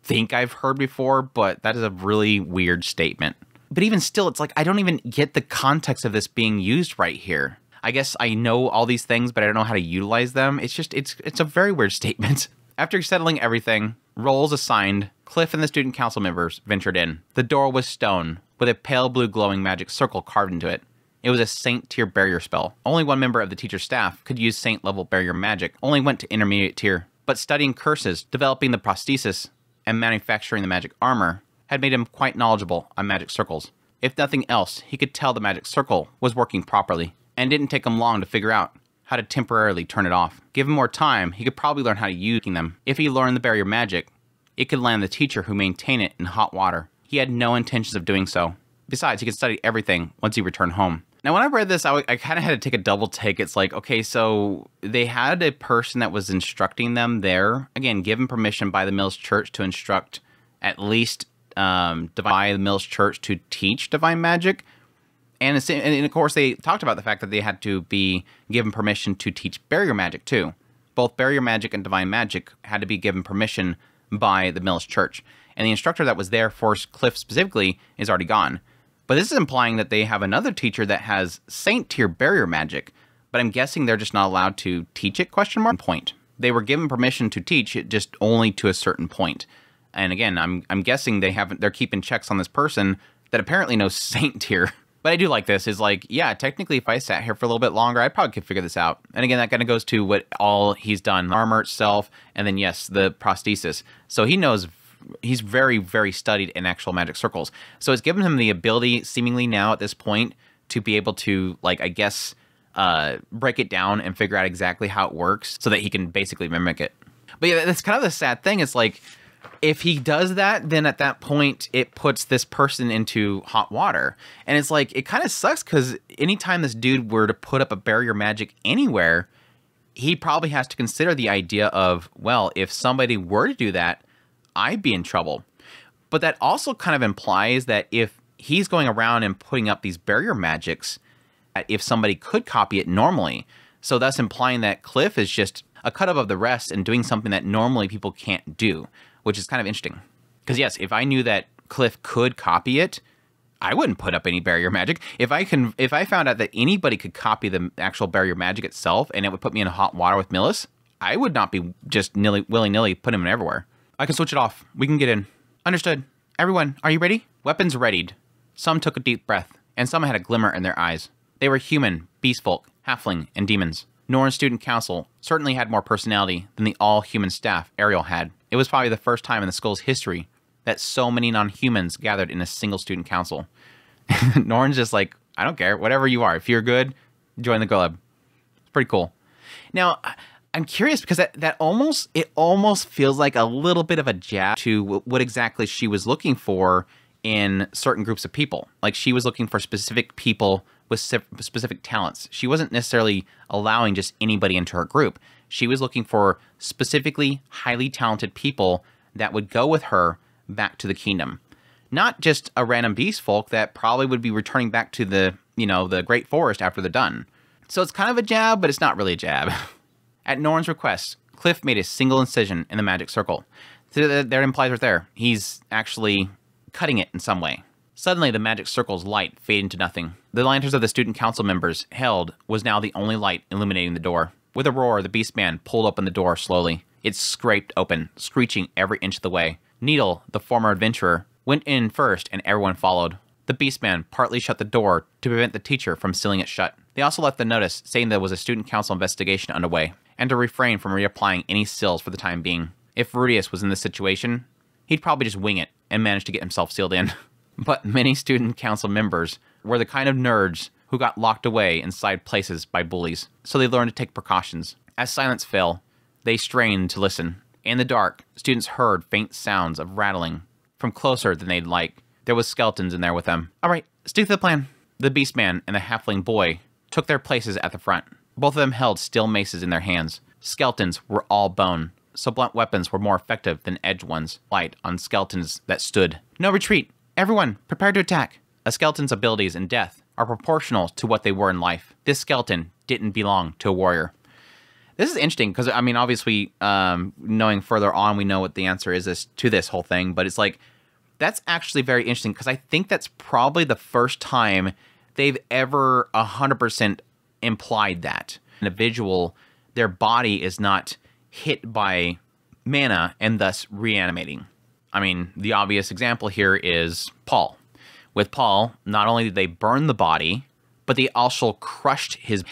think I've heard before, but that is a really weird statement. But even still, it's like, I don't even get the context of this being used right here. I guess I know all these things, but I don't know how to utilize them. It's just, it's a very weird statement. After settling everything, roles assigned, Cliff and the student council members ventured in. The door was stone, with a pale blue glowing magic circle carved into it. It was a Saint tier barrier spell. Only one member of the teacher's staff could use Saint level barrier magic, only went to intermediate tier. But studying curses, developing the prosthesis, and manufacturing the magic armor had made him quite knowledgeable on magic circles. If nothing else, he could tell the magic circle was working properly, and it didn't take him long to figure out how to temporarily turn it off. Given more time, he could probably learn how to use them. If he learned the barrier magic, it could land the teacher who maintained it in hot water. He had no intentions of doing so. Besides, he could study everything once he returned home. Now, when I read this, I kind of had to take a double take. It's like, okay, so they had a person that was instructing them there. Again, given permission by the Mills Church to instruct at least by the Mills Church to teach divine magic. And of course, they talked about the fact that they had to be given permission to teach barrier magic, too. Both barrier magic and divine magic had to be given permission by the Mills Church. And the instructor that was there for Cliff specifically is already gone. But this is implying that they have another teacher that has Saint tier barrier magic, but I'm guessing they're just not allowed to teach it, question mark, point. They were given permission to teach it, just only to a certain point. And again, I'm guessing they're keeping checks on this person that apparently knows Saint tier. But I do like this, is like, yeah, technically if I sat here for a little bit longer, I probably could figure this out. And again, that kind of goes to what all he's done, the armor itself, and then yes, the prosthesis. So he knows, he's very, very studied in actual magic circles. So it's given him the ability, seemingly now at this point, to be able to, like, I guess, break it down and figure out exactly how it works so that he can basically mimic it. But yeah, that's kind of the sad thing. It's like, if he does that, then at that point, it puts this person into hot water. And it's like, it kind of sucks because anytime this dude were to put up a barrier magic anywhere, he probably has to consider the idea of, well, if somebody were to do that, I'd be in trouble. But that also kind of implies that if he's going around and putting up these barrier magics, if somebody could copy it normally, so thus implying that Cliff is just a cut above the rest and doing something that normally people can't do, which is kind of interesting. Because yes, if I knew that Cliff could copy it, I wouldn't put up any barrier magic. If I found out that anybody could copy the actual barrier magic itself and it would put me in hot water with Millis, I would not be just willy-nilly putting him everywhere. I can switch it off. We can get in. Understood. Everyone, are you ready? Weapons readied. Some took a deep breath, and some had a glimmer in their eyes. They were human, beast folk, halfling, and demons. Norn Student Council certainly had more personality than the all-human staff Ariel had. It was probably the first time in the school's history that so many non-humans gathered in a single student council. Norn's just like, I don't care, whatever you are. If you're good, join the club. It's pretty cool. Now, I'm curious because it almost feels like a little bit of a jab to what exactly she was looking for in certain groups of people. Like, she was looking for specific people with specific talents. She wasn't necessarily allowing just anybody into her group. She was looking for specifically highly talented people that would go with her back to the kingdom. Not just a random beast folk that probably would be returning back to the, the Great Forest after they're done. So it's kind of a jab, but it's not really a jab. At Norn's request, Cliff made a single incision in the magic circle. So that implies right there, he's actually cutting it in some way. Suddenly, the magic circle's light faded into nothing. The lanterns of the student council members held was now the only light illuminating the door. With a roar, the beast man pulled open the door slowly. It scraped open, screeching every inch of the way. Needle, the former adventurer, went in first and everyone followed. The beast man partly shut the door to prevent the teacher from sealing it shut. They also left a notice saying there was a student council investigation underway and to refrain from reapplying any seals for the time being. If Rudius was in this situation, he'd probably just wing it and manage to get himself sealed in. But many student council members were the kind of nerds who got locked away inside places by bullies, so they learned to take precautions. As silence fell, they strained to listen. In the dark, students heard faint sounds of rattling from closer than they'd like. There was skeletons in there with them. All right, stick to the plan. The beast man and the halfling boy took their places at the front. Both of them held steel maces in their hands. Skeletons were all bone, so blunt weapons were more effective than edged ones, light on skeletons that stood. No retreat! Everyone, prepare to attack. A skeleton's abilities in death are proportional to what they were in life. This skeleton didn't belong to a warrior. This is interesting because, I mean, obviously, knowing further on, we know what the answer is to this whole thing. But it's like, that's actually very interesting because I think that's probably the first time they've ever 100% implied that. An individual, their body is not hit by mana and thus reanimating. I mean, the obvious example here is Paul. With Paul, not only did they burn the body, but they also crushed his...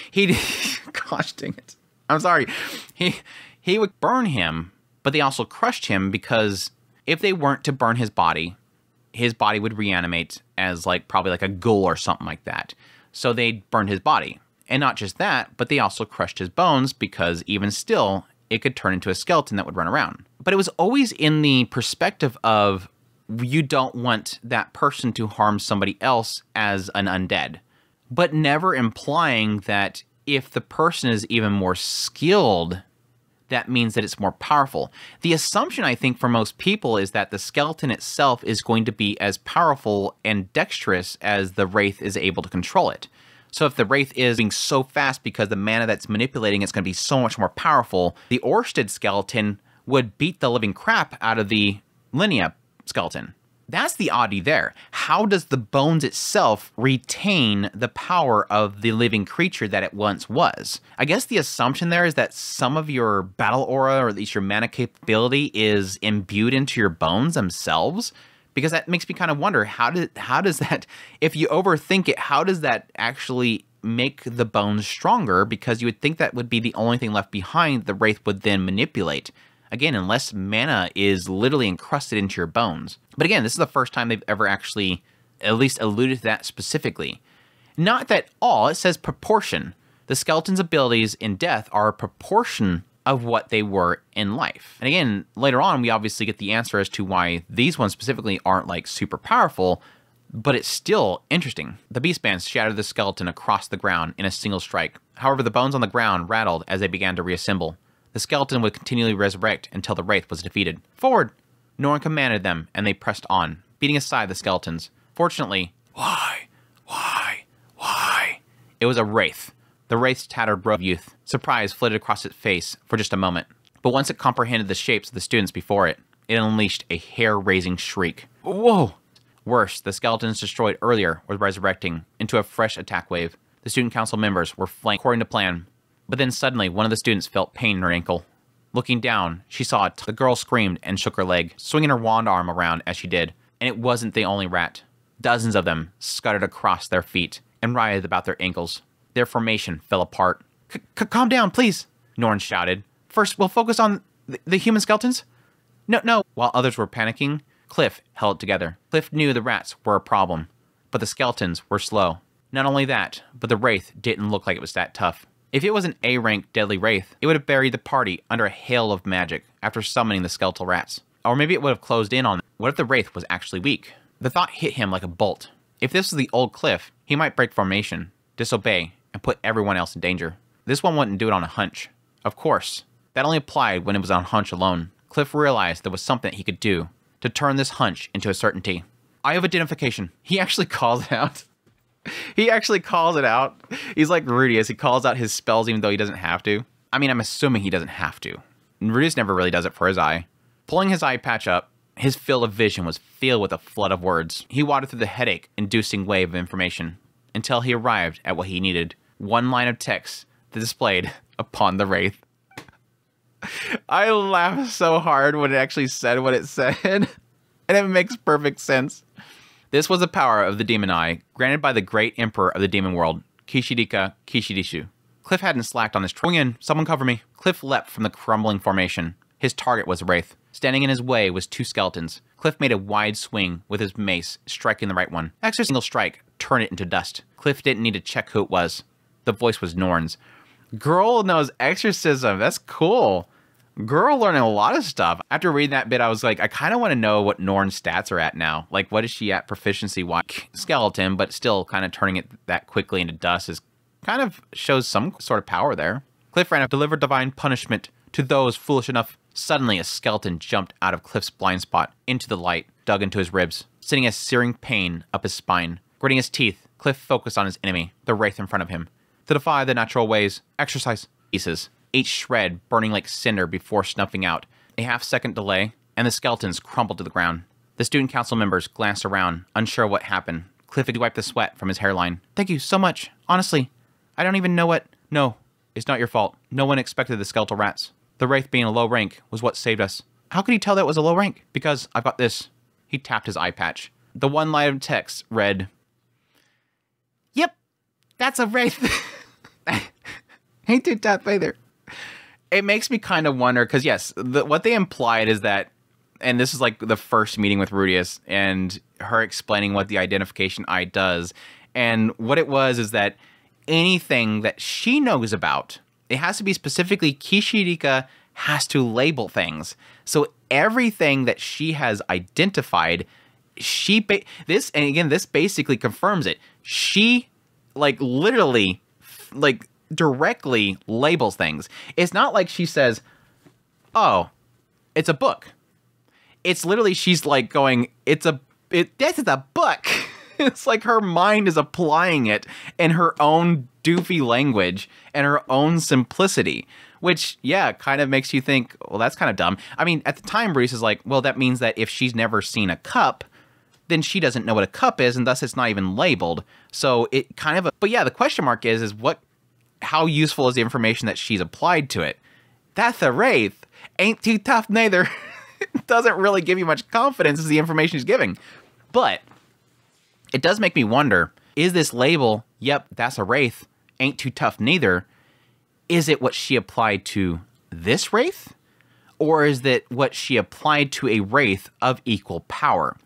Gosh dang it. I'm sorry. He would burn him, but they also crushed him because if they weren't to burn his body would reanimate as probably like a ghoul or something like that. So they burned his body. And not just that, but they also crushed his bones because even still, it could turn into a skeleton that would run around. But it was always in the perspective of you don't want that person to harm somebody else as an undead, but never implying that if the person is even more skilled, that means that it's more powerful. The assumption, I think, for most people is that the skeleton itself is going to be as powerful and dexterous as the Wraith is able to control it. So if the Wraith is being so fast because the mana that's manipulating it's going to be so much more powerful, the Orsted skeleton would beat the living crap out of the Linnea skeleton. that's the oddity there. How does the bones itself retain the power of the living creature that it once was? I guess the assumption there is that some of your battle aura, or at least your mana capability, is imbued into your bones themselves. Because that makes me kind of wonder, how does that, if you overthink it, how does that actually make the bones stronger? Because you would think that would be the only thing left behind the Wraith would then manipulate. Again, unless mana is literally encrusted into your bones. But again, this is the first time they've ever actually at least alluded to that specifically. Not that all, it says proportion. The skeleton's abilities in death are a proportion of what they were in life. And again, later on, we obviously get the answer as to why these ones specifically aren't like super powerful, but it's still interesting. The beast bands shattered the skeleton across the ground in a single strike. However, the bones on the ground rattled as they began to reassemble. The skeleton would continually resurrect until the Wraith was defeated. Forward! Norn commanded them, and they pressed on, beating aside the skeletons. Fortunately, why? It was a Wraith. The Wraith's tattered robe of youth. Surprise flitted across its face for just a moment. But once it comprehended the shapes of the students before it, it unleashed a hair-raising shriek. Whoa! Worse, the skeletons destroyed earlier were resurrecting into a fresh attack wave. The student council members were flanked according to plan. But then suddenly, one of the students felt pain in her ankle. Looking down, she saw the girl screamed and shook her leg, swinging her wand arm around as she did. And it wasn't the only rat. Dozens of them scuttered across their feet and writhed about their ankles. Their formation fell apart. Calm down, please, Norn shouted. First, we'll focus on the human skeletons. No. While others were panicking, Cliff held it together. Cliff knew the rats were a problem, but the skeletons were slow. Not only that, but the Wraith didn't look like it was that tough. If it was an A-rank deadly Wraith, it would have buried the party under a hail of magic after summoning the skeletal rats. Or maybe it would have closed in on them. What if the Wraith was actually weak? The thought hit him like a bolt. If this was the old Cliff, he might break formation, disobey, and put everyone else in danger. This one wouldn't do it on a hunch. Of course, that only applied when it was on hunch alone. Cliff realized there was something he could do to turn this hunch into a certainty. Eye of Identification. He actually calls it out. He actually calls it out. He's like Rudius. He calls out his spells even though he doesn't have to. I mean, I'm assuming he doesn't have to. Rudius never really does it for his eye. Pulling his eye patch up, his field of vision was filled with a flood of words. He watered through the headache-inducing wave of information until he arrived at what he needed. One line of text displayed upon the Wraith. I laughed so hard when it actually said what it said, and it makes perfect sense. This was the power of the Demon Eye, granted by the great Emperor of the Demon World, Kishirika Kishidishu. Cliff hadn't slacked on this swing in, someone cover me. Cliff leapt from the crumbling formation. His target was a Wraith. Standing in his way was two skeletons. Cliff made a wide swing with his mace, striking the right one. Extra single strike turned it into dust. Cliff didn't need to check who it was. The voice was Norn's. Girl knows exorcism. That's cool. Girl learning a lot of stuff. After reading that bit, I was like, I kind of want to know what Norn's stats are at now. Like, what is she at proficiency-wise? Skeleton, but still kind of turning it that quickly into dust is kind of shows some sort of power there. Cliff ran up, delivered divine punishment to those foolish enough. Suddenly, a skeleton jumped out of Cliff's blind spot into the light, dug into his ribs, sending a searing pain up his spine. Gritting his teeth, Cliff focused on his enemy, the Wraith in front of him. To defy the natural ways, exercise pieces. Each shred burning like cinder before snuffing out. A half-second delay, and the skeletons crumpled to the ground. The student council members glanced around, unsure what happened. Cliff had wiped the sweat from his hairline. Thank you so much. Honestly, I don't even know what... No, it's not your fault. No one expected the skeletal rats. The Wraith being a low rank was what saved us. How could he tell that was a low rank? Because I've got this. He tapped his eye patch. The one line of text read, "Yep, that's a Wraith." Ain't too tough either. It makes me kind of wonder, because yes, what they implied is that, and this is like the first meeting with Rudius, and her explaining what the identification eye does, and what it was is that anything that she knows about, it has to be specifically Kishirika has to label things. So everything that she has identified, this basically confirms it. She, like, literally, like, directly labels things. It's not like she says, oh, it's a book. It's literally, she's like going, this is a book. It's like her mind is applying it in her own doofy language and her own simplicity, which, yeah, kind of makes you think, well, that's kind of dumb. I mean, at the time, Bruce is like, well, that means that if she's never seen a cup, then she doesn't know what a cup is, and thus it's not even labeled. So it kind of, but yeah, the question mark is how useful is the information that she's applied to it? That's a wraith. Ain't too tough neither. It doesn't really give you much confidence as the information she's giving. But it does make me wonder, is this label, yep, that's a wraith, ain't too tough neither, is it what she applied to this wraith? Or is that what she applied to a wraith of equal power?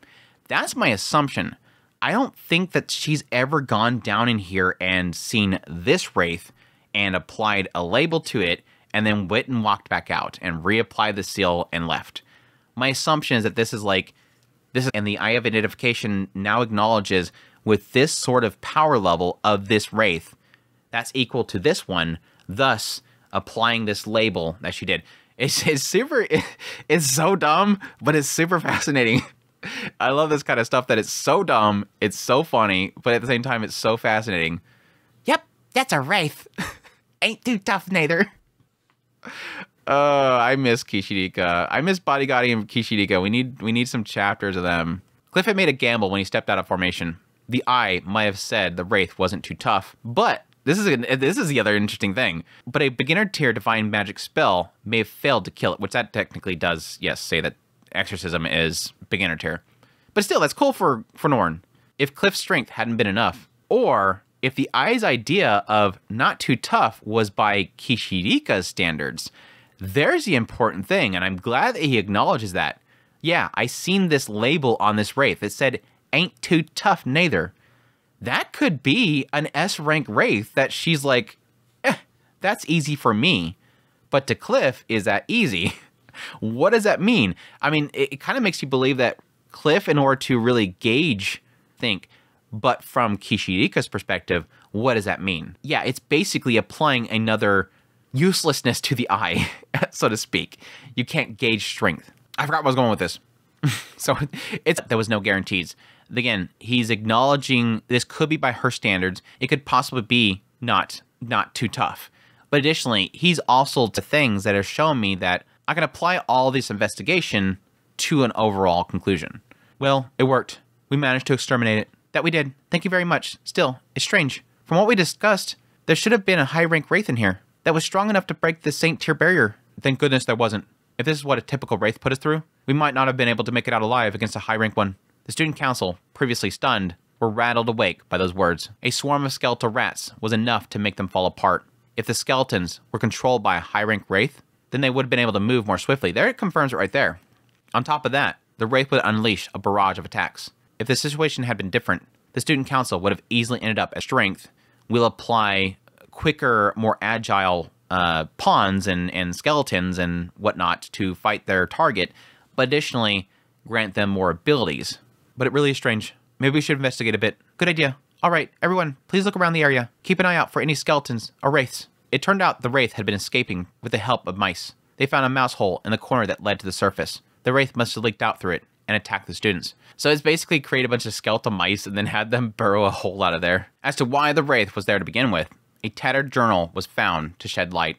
That's my assumption. I don't think that she's ever gone down in here and seen this wraith and applied a label to it and then went and walked back out and reapplied the seal and left. My assumption is that this is and the Eye of Identification now acknowledges with this sort of power level of this wraith, that's equal to this one, thus applying this label that she did. It's so dumb, but it's super fascinating. I love this kind of stuff that it's so dumb, it's so funny, but at the same time, it's so fascinating. Yep, that's a wraith. Ain't too tough neither. I miss Kishirika. I miss Bodyguarding and Kishirika. We need some chapters of them. Cliff had made a gamble when he stepped out of formation. The Eye might have said the wraith wasn't too tough, but this is the other interesting thing. But a beginner tier divine magic spell may have failed to kill it, which that technically does, yes, say that exorcism is beginner tier. But still, that's cool for Norn. If Cliff's strength hadn't been enough, or if the Eye's idea of not too tough was by Kishirika's standards, there's the important thing, and I'm glad that he acknowledges that. Yeah, I seen this label on this wraith. It said, ain't too tough neither. That could be an S-rank wraith that she's like, that's easy for me. But to Cliff, is that easy? What does that mean? I mean, it kind of makes you believe that Cliff, in order to really gauge, but from Kishirika's perspective, what does that mean? Yeah, it's basically applying another uselessness to the Eye, so to speak. You can't gauge strength. I forgot where I was going with this. So there was no guarantees. Again, he's acknowledging this could be by her standards. It could possibly be not too tough. But additionally, he's also to things that are showing me that I can apply all this investigation to an overall conclusion. Well, it worked. We managed to exterminate it. That we did. Thank you very much. Still, it's strange. From what we discussed, there should have been a high-rank wraith in here that was strong enough to break the Saint tier barrier. Thank goodness there wasn't. If this is what a typical wraith put us through, we might not have been able to make it out alive against a high-rank one. The student council, previously stunned, were rattled awake by those words. A swarm of skeletal rats was enough to make them fall apart. If the skeletons were controlled by a high-rank wraith, then they would have been able to move more swiftly. There it confirms it right there. On top of that, the wraith would unleash a barrage of attacks. If the situation had been different, the student council would have easily ended up as strength. We'll apply quicker, more agile pawns and skeletons and whatnot to fight their target, but additionally grant them more abilities. But it really is strange. Maybe we should investigate a bit. Good idea. All right, everyone, please look around the area. Keep an eye out for any skeletons or wraiths. It turned out the wraith had been escaping with the help of mice. They found a mouse hole in the corner that led to the surface. The wraith must have leaked out through it and attacked the students. So it's basically created a bunch of skeletal mice and then had them burrow a hole out of there. As to why the wraith was there to begin with, a tattered journal was found to shed light.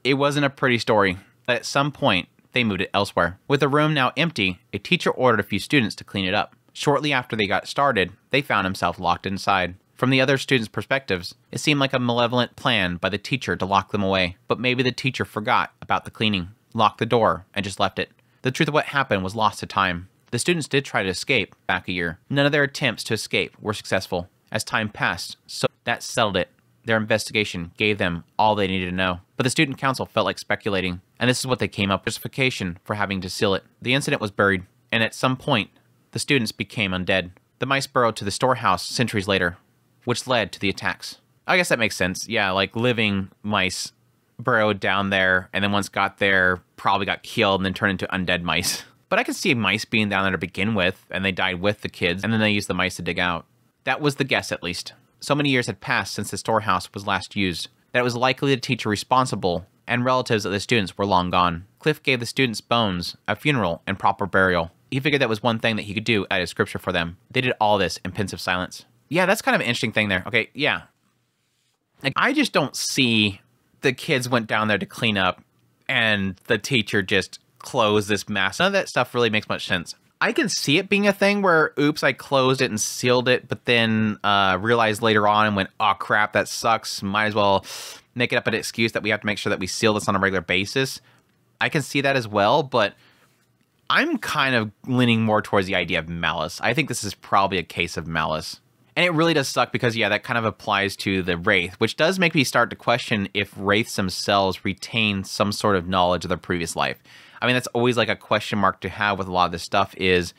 It wasn't a pretty story, but at some point, they moved it elsewhere. With the room now empty, a teacher ordered a few students to clean it up. Shortly after they got started, they found himself locked inside. From the other students' perspectives, it seemed like a malevolent plan by the teacher to lock them away. But maybe the teacher forgot about the cleaning, locked the door, and just left it. The truth of what happened was lost to time. The students did try to escape back a year. None of their attempts to escape were successful. As time passed, so that settled it. Their investigation gave them all they needed to know. But the student council felt like speculating, and this is what they came up with: justification for having to seal it. The incident was buried, and at some point, the students became undead. The mice burrowed to the storehouse centuries later, which led to the attacks. I guess that makes sense. Yeah, like living mice burrowed down there, and then once got there, probably got killed and then turned into undead mice. But I can see mice being down there to begin with, and they died with the kids, and then they used the mice to dig out. That was the guess, at least. So many years had passed since the storehouse was last used, that it was likely the teacher responsible and relatives of the students were long gone. Cliff gave the students' bones a funeral and proper burial. He figured that was one thing that he could do at his scripture for them. They did all this in pensive silence. Yeah, that's kind of an interesting thing there. Okay, yeah. Like, I just don't see the kids went down there to clean up and the teacher just closed this mass. None of that stuff really makes much sense. I can see it being a thing where, oops, I closed it and sealed it, but then realized later on and went, oh crap, that sucks. Might as well make it up an excuse that we have to make sure that we seal this on a regular basis. I can see that as well, but I'm kind of leaning more towards the idea of malice. I think this is probably a case of malice. And it really does suck because, yeah, that kind of applies to the Wraith, which does make me start to question if Wraiths themselves retain some sort of knowledge of their previous life. I mean, that's always like a question mark to have with a lot of this stuff is,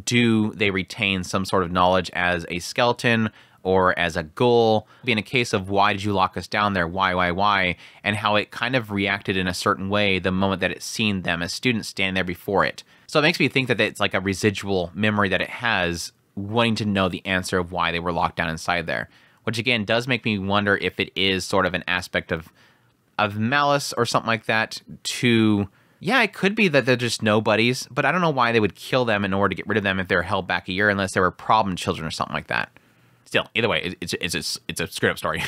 do they retain some sort of knowledge as a skeleton or as a ghoul? Being a case of why did you lock us down there? Why? And how it kind of reacted in a certain way the moment that it seen them as students standing there before it. So it makes me think that it's like a residual memory that it has, wanting to know the answer of why they were locked down inside there. Which again does make me wonder if it is sort of an aspect of malice or something like that to... Yeah, it could be that they're just nobodies, but I don't know why they would kill them in order to get rid of them if they're held back a year, unless they were problem children or something like that. Still, either way, it's a screwed up story.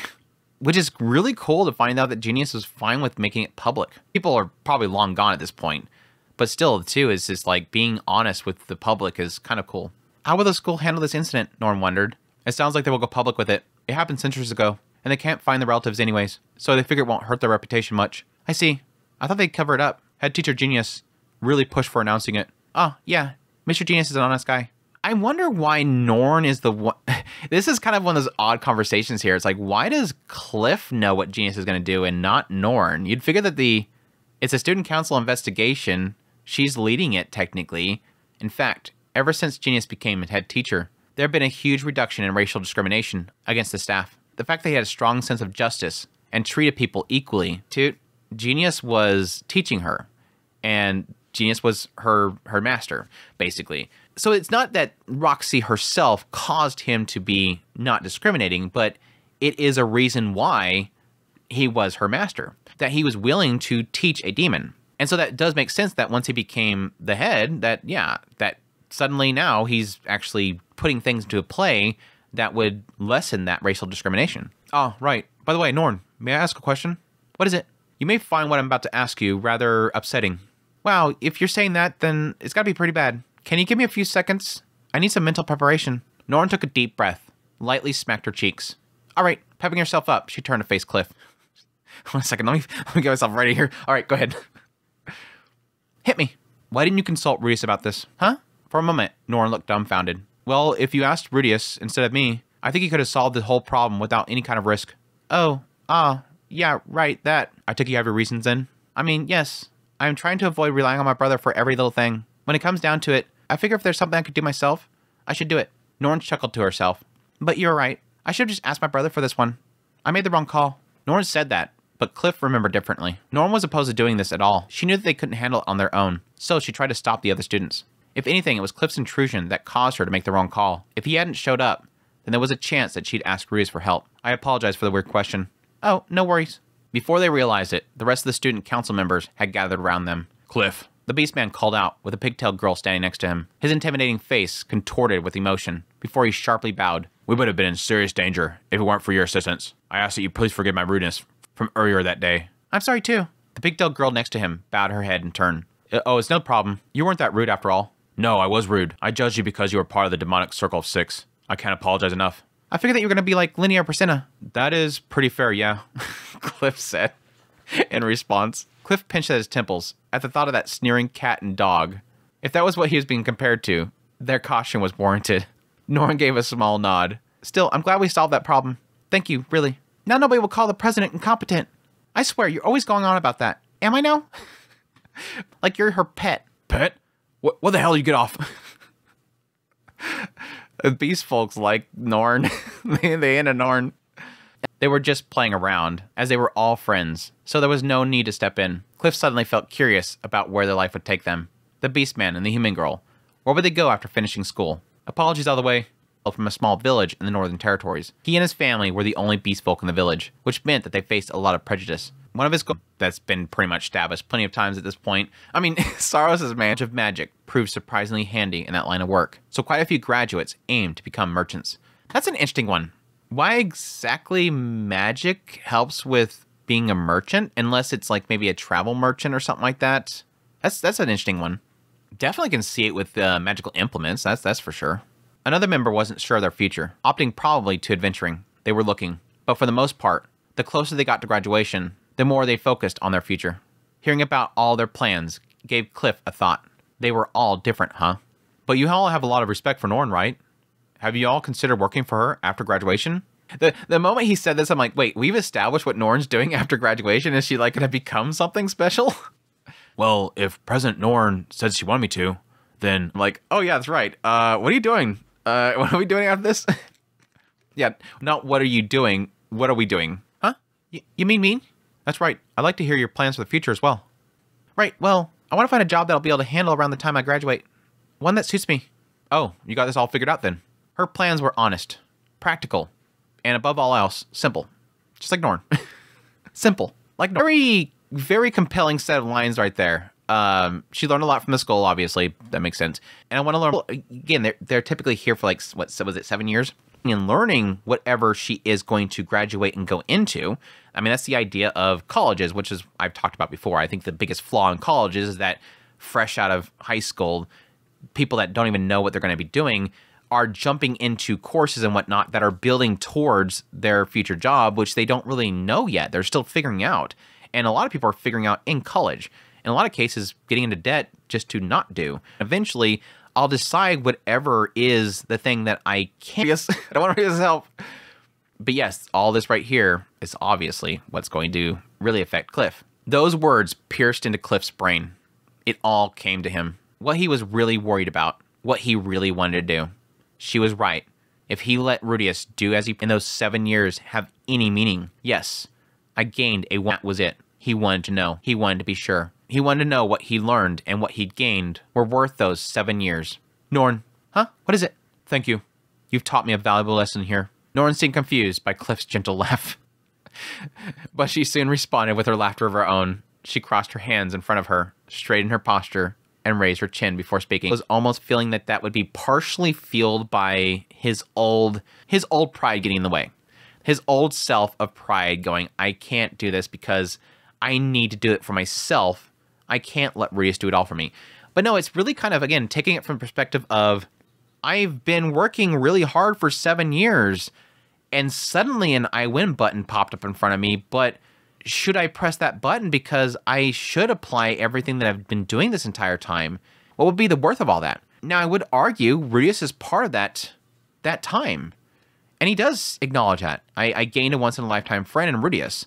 Which is really cool to find out that Genius was fine with making it public. People are probably long gone at this point, but still, too, is just like being honest with the public is kind of cool. How will the school handle this incident? Norm wondered. It sounds like they will go public with it. It happened centuries ago, and they can't find the relatives anyways, so they figure it won't hurt their reputation much. I see. I thought they'd cover it up. Head teacher Genius really pushed for announcing it. Oh, yeah, Mr. Genius is an honest guy. I wonder why Norn is the one... This is kind of one of those odd conversations here. It's like, why does Cliff know what Genius is going to do and not Norn? You'd figure that it's a student council investigation. She's leading it, technically. In fact, ever since Genius became head teacher, there have been a huge reduction in racial discrimination against the staff. The fact that he had a strong sense of justice and treated people equally. Genius was teaching her. And Genius was her master, basically. So it's not that Roxy herself caused him to be not discriminating, but it is a reason why he was her master, that he was willing to teach a demon. And so that does make sense that once he became the head, that suddenly now he's actually putting things into play that would lessen that racial discrimination. Oh, right. By the way, Norn, may I ask a question? What is it? You may find what I'm about to ask you rather upsetting. Wow, if you're saying that, then it's gotta be pretty bad. Can you give me a few seconds? I need some mental preparation. Norn took a deep breath, lightly smacked her cheeks. All right, pepping herself up, she turned to face Cliff. 1 second, let me get myself ready here. All right, go ahead. Hit me. Why didn't you consult Rudius about this? Huh? For a moment, Norn looked dumbfounded. Well, if you asked Rudius instead of me, I think he could have solved the whole problem without any kind of risk. Yeah, right, that. I took you have your reasons then? I mean, yes. I'm trying to avoid relying on my brother for every little thing. When it comes down to it, I figure if there's something I could do myself, I should do it. Norn chuckled to herself. But you're right. I should have just asked my brother for this one. I made the wrong call. Norn said that, but Cliff remembered differently. Norn was opposed to doing this at all. She knew that they couldn't handle it on their own, so she tried to stop the other students. If anything, it was Cliff's intrusion that caused her to make the wrong call. If he hadn't showed up, then there was a chance that she'd ask Rudius for help. I apologize for the weird question. Oh, no worries. Before they realized it, the rest of the student council members had gathered around them. Cliff. The Beastman called out, with a pigtailed girl standing next to him, his intimidating face contorted with emotion, before he sharply bowed. We would have been in serious danger if it weren't for your assistance. I ask that you please forgive my rudeness from earlier that day. I'm sorry too. The pigtailed girl next to him bowed her head in turn. Oh, it's no problem. You weren't that rude after all. No, I was rude. I judged you because you were part of the demonic circle of 6. I can't apologize enough. I figured that you were going to be like Linnea Prasinna. That is pretty fair, yeah, Cliff said in response. Cliff pinched at his temples at the thought of that sneering cat and dog. If that was what he was being compared to, their caution was warranted. Norn gave a small nod. Still, I'm glad we solved that problem. Thank you, really. Now nobody will call the president incompetent. I swear, you're always going on about that. Am I now? Like you're her pet. Pet? What the hell you get off? These folks like Norn. they into Norn. They were just playing around, as they were all friends, so there was no need to step in. Cliff suddenly felt curious about where their life would take them. The Beastman and the Human Girl. Where would they go after finishing school? Apologies all the way. From a small village in the Northern Territories. He and his family were the only beast folk in the village, which meant that they faced a lot of prejudice. One of his goals that's been pretty much established plenty of times at this point. I mean, Saros' manage of magic proved surprisingly handy in that line of work, so quite a few graduates aimed to become merchants. That's an interesting one. Why exactly magic helps with being a merchant, unless it's like maybe a travel merchant or something like that? That's an interesting one. Definitely can see it with magical implements, that's for sure. Another member wasn't sure of their future, opting probably to adventuring. They were looking, but for the most part, the closer they got to graduation, the more they focused on their future. Hearing about all their plans gave Cliff a thought. They were all different, huh? But you all have a lot of respect for Norn, right? Have you all considered working for her after graduation? The moment he said this, I'm like, wait, we've established what Norn's doing after graduation? Is she like going to become something special? Well, if President Norn said she wanted me to, then I'm like, oh yeah, that's right. What are you doing? What are we doing after this? Yeah, not what are you doing? What are we doing? Huh? You mean me? That's right. I'd like to hear your plans for the future as well. Right, well, I want to find a job that I'll be able to handle around the time I graduate. One that suits me. Oh, you got this all figured out then. Her plans were honest, practical, and above all else, simple. Just like Norn. Simple. Like Norn. Very, very compelling set of lines right there. She learned a lot from the skull, obviously. That makes sense. And I want to learn... Well, again, they're typically here for like, what was it, 7 years? And learning whatever she is going to graduate and go into. I mean, that's the idea of colleges, which is I've talked about before. I think the biggest flaw in colleges is that fresh out of high school, people that don't even know what they're going to be doing are jumping into courses and whatnot that are building towards their future job, which they don't really know yet. They're still figuring out. And a lot of people are figuring out in college. In a lot of cases, getting into debt just to not do. Eventually, I'll decide whatever is the thing that I can't. Yes, I don't want to raise help. But yes, all this right here is obviously what's going to really affect Cliff. Those words pierced into Cliff's brain. It all came to him. What he was really worried about. What he really wanted to do. She was right. If he let Rudius do as he in those 7 years have any meaning, yes, I gained a that was it. He wanted to know. He wanted to be sure. He wanted to know what he learned and what he'd gained were worth those 7 years. Norn, huh? What is it? Thank you. You've taught me a valuable lesson here. Norn seemed confused by Cliff's gentle laugh. But she soon responded with her laughter of her own. She crossed her hands in front of her, straightened her posture, and raised her chin before speaking. I was almost feeling that that would be partially fueled by his old pride getting in the way. His old self of pride going, I can't do this because I need to do it for myself. I can't let Rudius do it all for me. But no, it's really kind of, again, taking it from the perspective of, I've been working really hard for 7 years, and suddenly an I win button popped up in front of me, but should I press that button because I should apply everything that I've been doing this entire time? What would be the worth of all that? Now, I would argue Rudius is part of that time. And he does acknowledge that. I gained a once-in-a-lifetime friend in Rudius.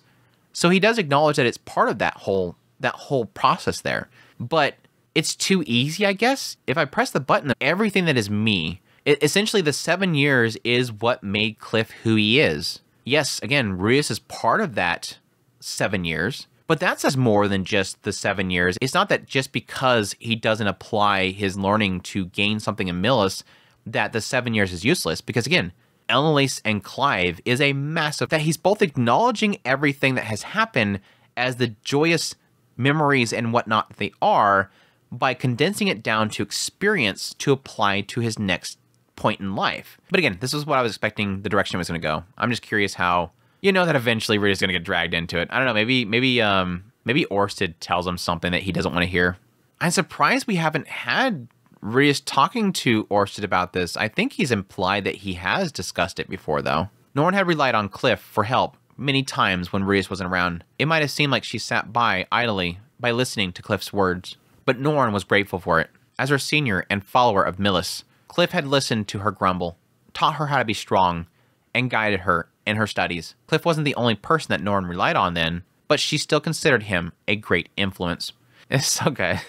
So he does acknowledge that it's part of that whole process there. But it's too easy, I guess. If I press the button, everything that is me, essentially the 7 years is what made Cliff who he is. Yes, again, Rudius is part of that 7 years, but that says more than just the 7 years. It's not that just because he doesn't apply his learning to gain something in Millis that the 7 years is useless, because again, Elnalace and Clive is a massive, that he's both acknowledging everything that has happened as the joyous memories and whatnot that they are by condensing it down to experience to apply to his next point in life. But again, this is what I was expecting the direction it was going to go. I'm just curious how, you know, that eventually Rudius is going to get dragged into it. I don't know, maybe Orsted tells him something that he doesn't want to hear. I'm surprised we haven't had Rudius talking to Orsted about this. I think he's implied that he has discussed it before, though. Norn had relied on Cliff for help many times when Rudius wasn't around. It might have seemed like she sat by idly by listening to Cliff's words, but Norn was grateful for it. As her senior and follower of Millis, Cliff had listened to her grumble, taught her how to be strong, and guided her in her studies. Cliff wasn't the only person that Norn relied on then, but she still considered him a great influence. It's so good.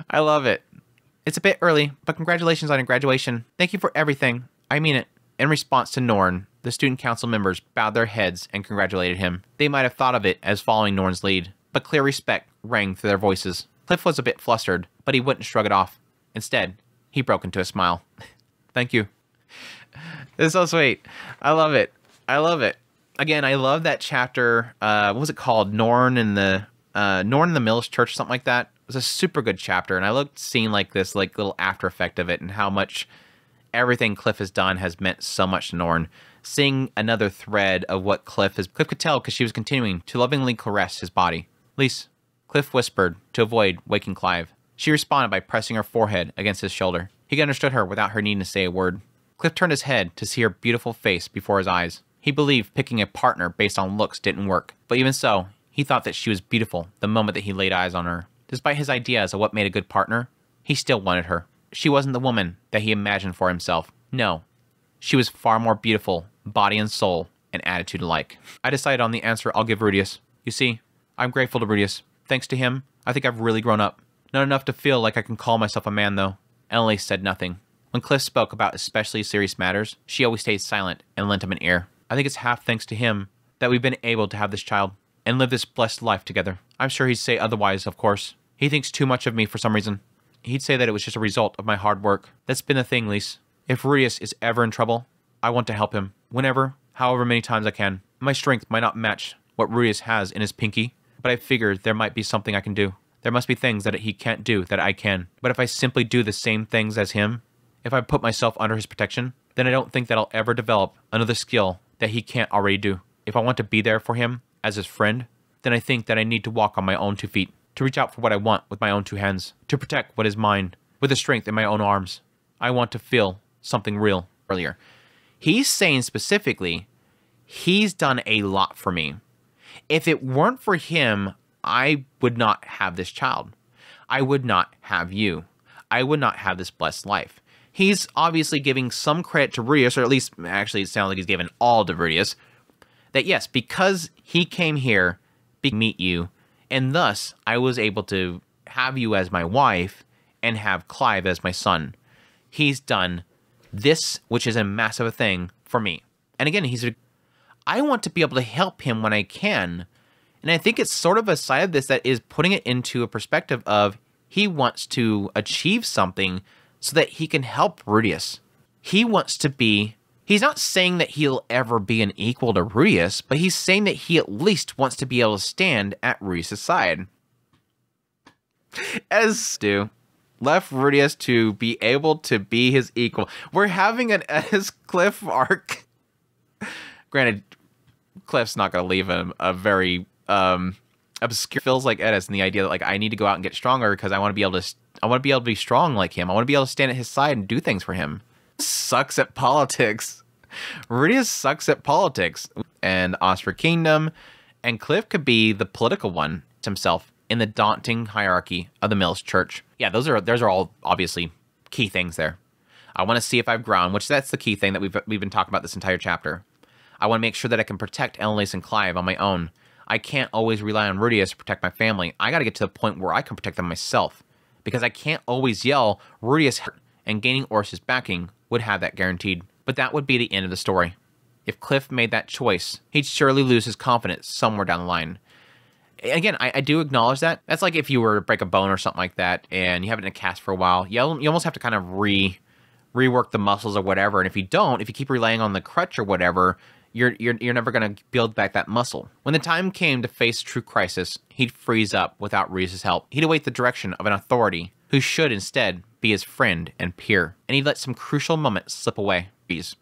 I love it. It's a bit early, but congratulations on your graduation. Thank you for everything. I mean it. In response to Norn, the student council members bowed their heads and congratulated him. They might have thought of it as following Norn's lead, but clear respect rang through their voices. Cliff was a bit flustered, but he wouldn't shrug it off. Instead, he broke into a smile. Thank you. It's so sweet. I love it. I love it. Again, I love that chapter. What was it called? Norn in the Millis Church, or something like that. It was a super good chapter, and I loved seeing like this like little after effect of it and how much everything Cliff has done has meant so much to Norn. Seeing another thread of what Cliff could tell because she was continuing to lovingly caress his body. Lise, Cliff whispered to avoid waking Clive. She responded by pressing her forehead against his shoulder. He understood her without her needing to say a word. Cliff turned his head to see her beautiful face before his eyes. He believed picking a partner based on looks didn't work, but even so, he thought that she was beautiful the moment that he laid eyes on her. Despite his ideas of what made a good partner, he still wanted her. She wasn't the woman that he imagined for himself. No, she was far more beautiful, body and soul, and attitude alike. I decided on the answer I'll give Rudius. You see, I'm grateful to Rudius. Thanks to him, I think I've really grown up. Not enough to feel like I can call myself a man, though. Annalise said nothing. When Cliff spoke about especially serious matters, she always stayed silent and lent him an ear. I think it's half thanks to him that we've been able to have this child and live this blessed life together. I'm sure he'd say otherwise, of course. He thinks too much of me for some reason. He'd say that it was just a result of my hard work. That's been the thing, Lise. If Rudius is ever in trouble, I want to help him. Whenever, however many times I can. My strength might not match what Rudius has in his pinky, but I figured there might be something I can do. There must be things that he can't do that I can. But if I simply do the same things as him, if I put myself under his protection, then I don't think that I'll ever develop another skill that he can't already do. If I want to be there for him as his friend, then I think that I need to walk on my own 2 feet, to reach out for what I want with my own 2 hands, to protect what is mine with the strength in my own arms. I want to feel something real. Earlier, he's saying specifically, he's done a lot for me. If it weren't for him, I would not have this child. I would not have you. I would not have this blessed life. He's obviously giving some credit to Rudius, or at least, actually, it sounds like he's giving all to Rudius, that yes, because he came here to meet you, and thus I was able to have you as my wife and have Clive as my son. He's done this, which is a massive thing for me. And again, I want to be able to help him when I can. And I think it's sort of a side of this that is putting it into a perspective of he wants to achieve something so that he can help Rudius. He wants to be, he's not saying that he'll ever be an equal to Rudius, but he's saying that he at least wants to be able to stand at Rudius' side. As Stu left Rudius to be able to be his equal. We're having an Edis Cliff arc. Granted, Cliff's not going to leave him a very obscure. Feels like Edis, and the idea that like I need to go out and get stronger because I want to be able to be strong like him. I want to be able to stand at his side and do things for him. Sucks at politics. Rudius sucks at politics. And Osprey Kingdom, and Cliff could be the political one himself in the daunting hierarchy of the Millis Church. Yeah, those are all obviously key things there. I want to see if I've grown, which that's the key thing that we've been talking about this entire chapter. I want to make sure that I can protect Annalise and Clive on my own. I can't always rely on Rudius to protect my family. I got to get to the point where I can protect them myself, because I can't always yell Rudius hurt, and gaining Ors's backing would have that guaranteed. But that would be the end of the story. If Cliff made that choice, he'd surely lose his confidence somewhere down the line. Again, I do acknowledge that. That's like if you were to break a bone or something like that, and you have it in a cast for a while, you almost have to kind of rework the muscles or whatever. And if you don't, if you keep relying on the crutch or whatever, you're never going to build back that muscle. When the time came to face true crisis, he'd freeze up without Reese's help. He'd await the direction of an authority who should instead be his friend and peer. And he'd let some crucial moments slip away,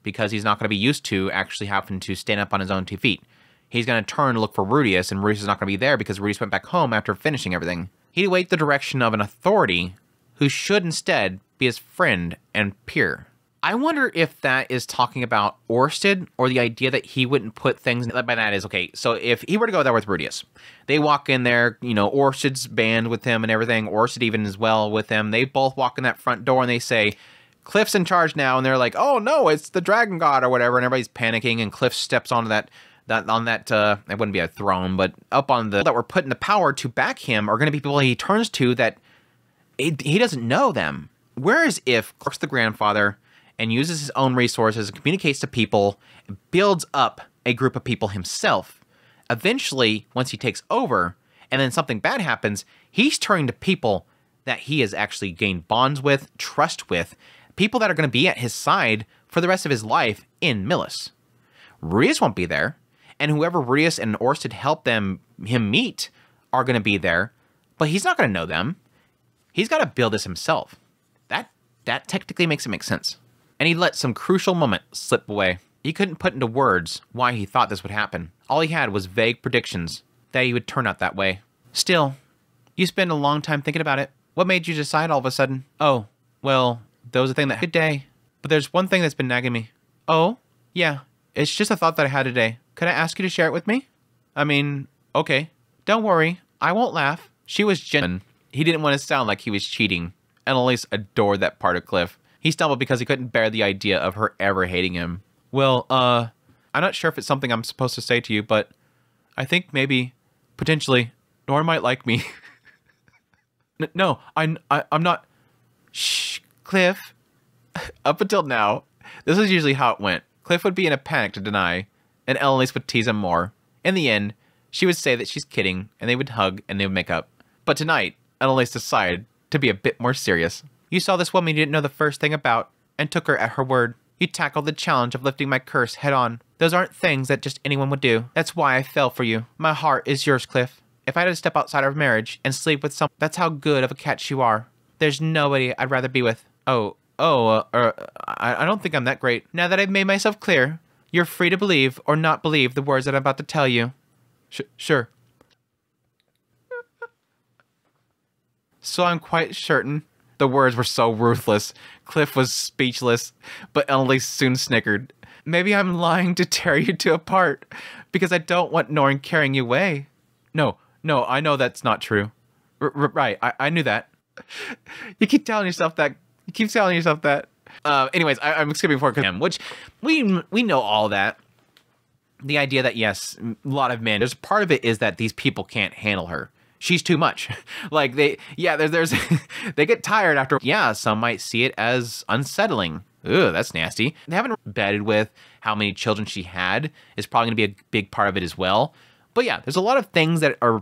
because he's not going to be used to actually having to stand up on his own 2 feet. He's going to turn to look for Rudius, and Rudius is not going to be there because Rudius went back home after finishing everything. He'd await the direction of an authority who should instead be his friend and peer. I wonder if that is talking about Orsted, or the idea that he wouldn't put things... By that is, okay, so if he were to go there with Rudius, they walk in there, you know, Orsted's band with him and everything, Orsted even as well with him, they both walk in that front door and they say, Cliff's in charge now, and they're like, oh no, it's the Dragon God or whatever, and everybody's panicking, and Cliff steps onto that it wouldn't be a throne, but up on the, that were put into power to back him are going to be people he turns to that he doesn't know them. Whereas if Clark's the grandfather and uses his own resources and communicates to people and builds up a group of people himself, eventually, once he takes over and then something bad happens, he's turning to people that he has actually gained bonds with, trust with, people that are going to be at his side for the rest of his life in Millis. Rudius won't be there, and whoever Rudius and Orsted help him meet are going to be there, but he's not going to know them. He's got to build this himself. That technically makes it make sense. And he let some crucial moment slip away. He couldn't put into words why he thought this would happen. All he had was vague predictions that he would turn out that way. Still, you spend a long time thinking about it, What made you decide all of a sudden? Oh, well, there was a thing that... Good day. But there's one thing that's been nagging me. Oh? Yeah. It's just a thought that I had today. Could I ask you to share it with me? I mean, okay. Don't worry. I won't laugh. She was genuine. He didn't want to sound like he was cheating. Annalise adored that part of Cliff. He stumbled because he couldn't bear the idea of her ever hating him. Well, I'm not sure if it's something I'm supposed to say to you, but I think maybe, potentially, Nora might like me. No, I'm not. Shh, Cliff. Up until now, this is usually how it went. Cliff would be in a panic to deny, and Annalise would tease him more. In the end, she would say that she's kidding, and they would hug, and they would make up. But tonight, Annalise decided to be a bit more serious. You saw this woman you didn't know the first thing about, and took her at her word. You tackled the challenge of lifting my curse head on. Those aren't things that just anyone would do. That's why I fell for you. My heart is yours, Cliff. If I had to step outside of marriage and sleep with someone, that's how good of a catch you are. There's nobody I'd rather be with. I don't think I'm that great. Now that I've made myself clear, you're free to believe or not believe the words that I'm about to tell you. Sure. So I'm quite certain. The words were so ruthless. Cliff was speechless, but Annalise soon snickered. Maybe I'm lying to tear you two apart, because I don't want Norn carrying you away. No, I know that's not true. Right, I knew that. You keep telling yourself that. Anyways, I'm skipping forward, which we know all that. The idea that, yes, a lot of men, there's part of it is that these people can't handle her. She's too much. Like, they get tired after. Yeah, some might see it as unsettling. Ugh, that's nasty. They haven't betted with how many children she had is probably going to be a big part of it as well. But yeah, there's a lot of things that are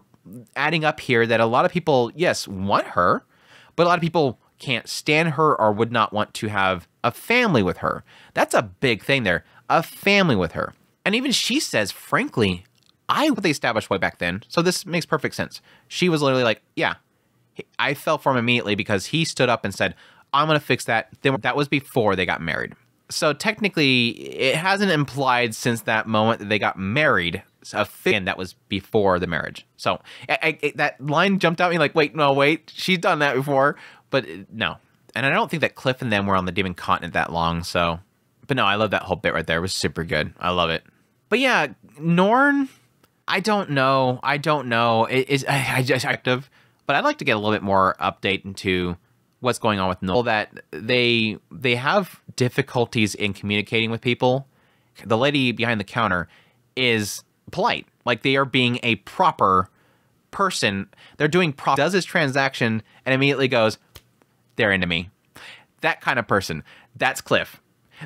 adding up here that a lot of people, yes, want her, but a lot of people can't stand her or would not want to have a family with her. That's a big thing there, a family with her. And even she says, frankly, what they established way back then, so this makes perfect sense. She was literally like, yeah, I fell for him immediately because he stood up and said, I'm going to fix that. Then that was before they got married. So technically, it hasn't implied since that moment that they got married, and that was before the marriage. So that line jumped out at me like, wait, she's done that before. But no. And I don't think that Cliff and them were on the Demon Continent that long, so. But no, I love that whole bit right there. It was super good. I love it. But yeah, Norn, I don't know. I just active, but I'd like to get a little bit more update into what's going on with Norn. That they have difficulties in communicating with people. The lady behind the counter is polite. Like, they are being a proper person. They're doing does his transaction and immediately goes, they're into me. That kind of person. That's Cliff.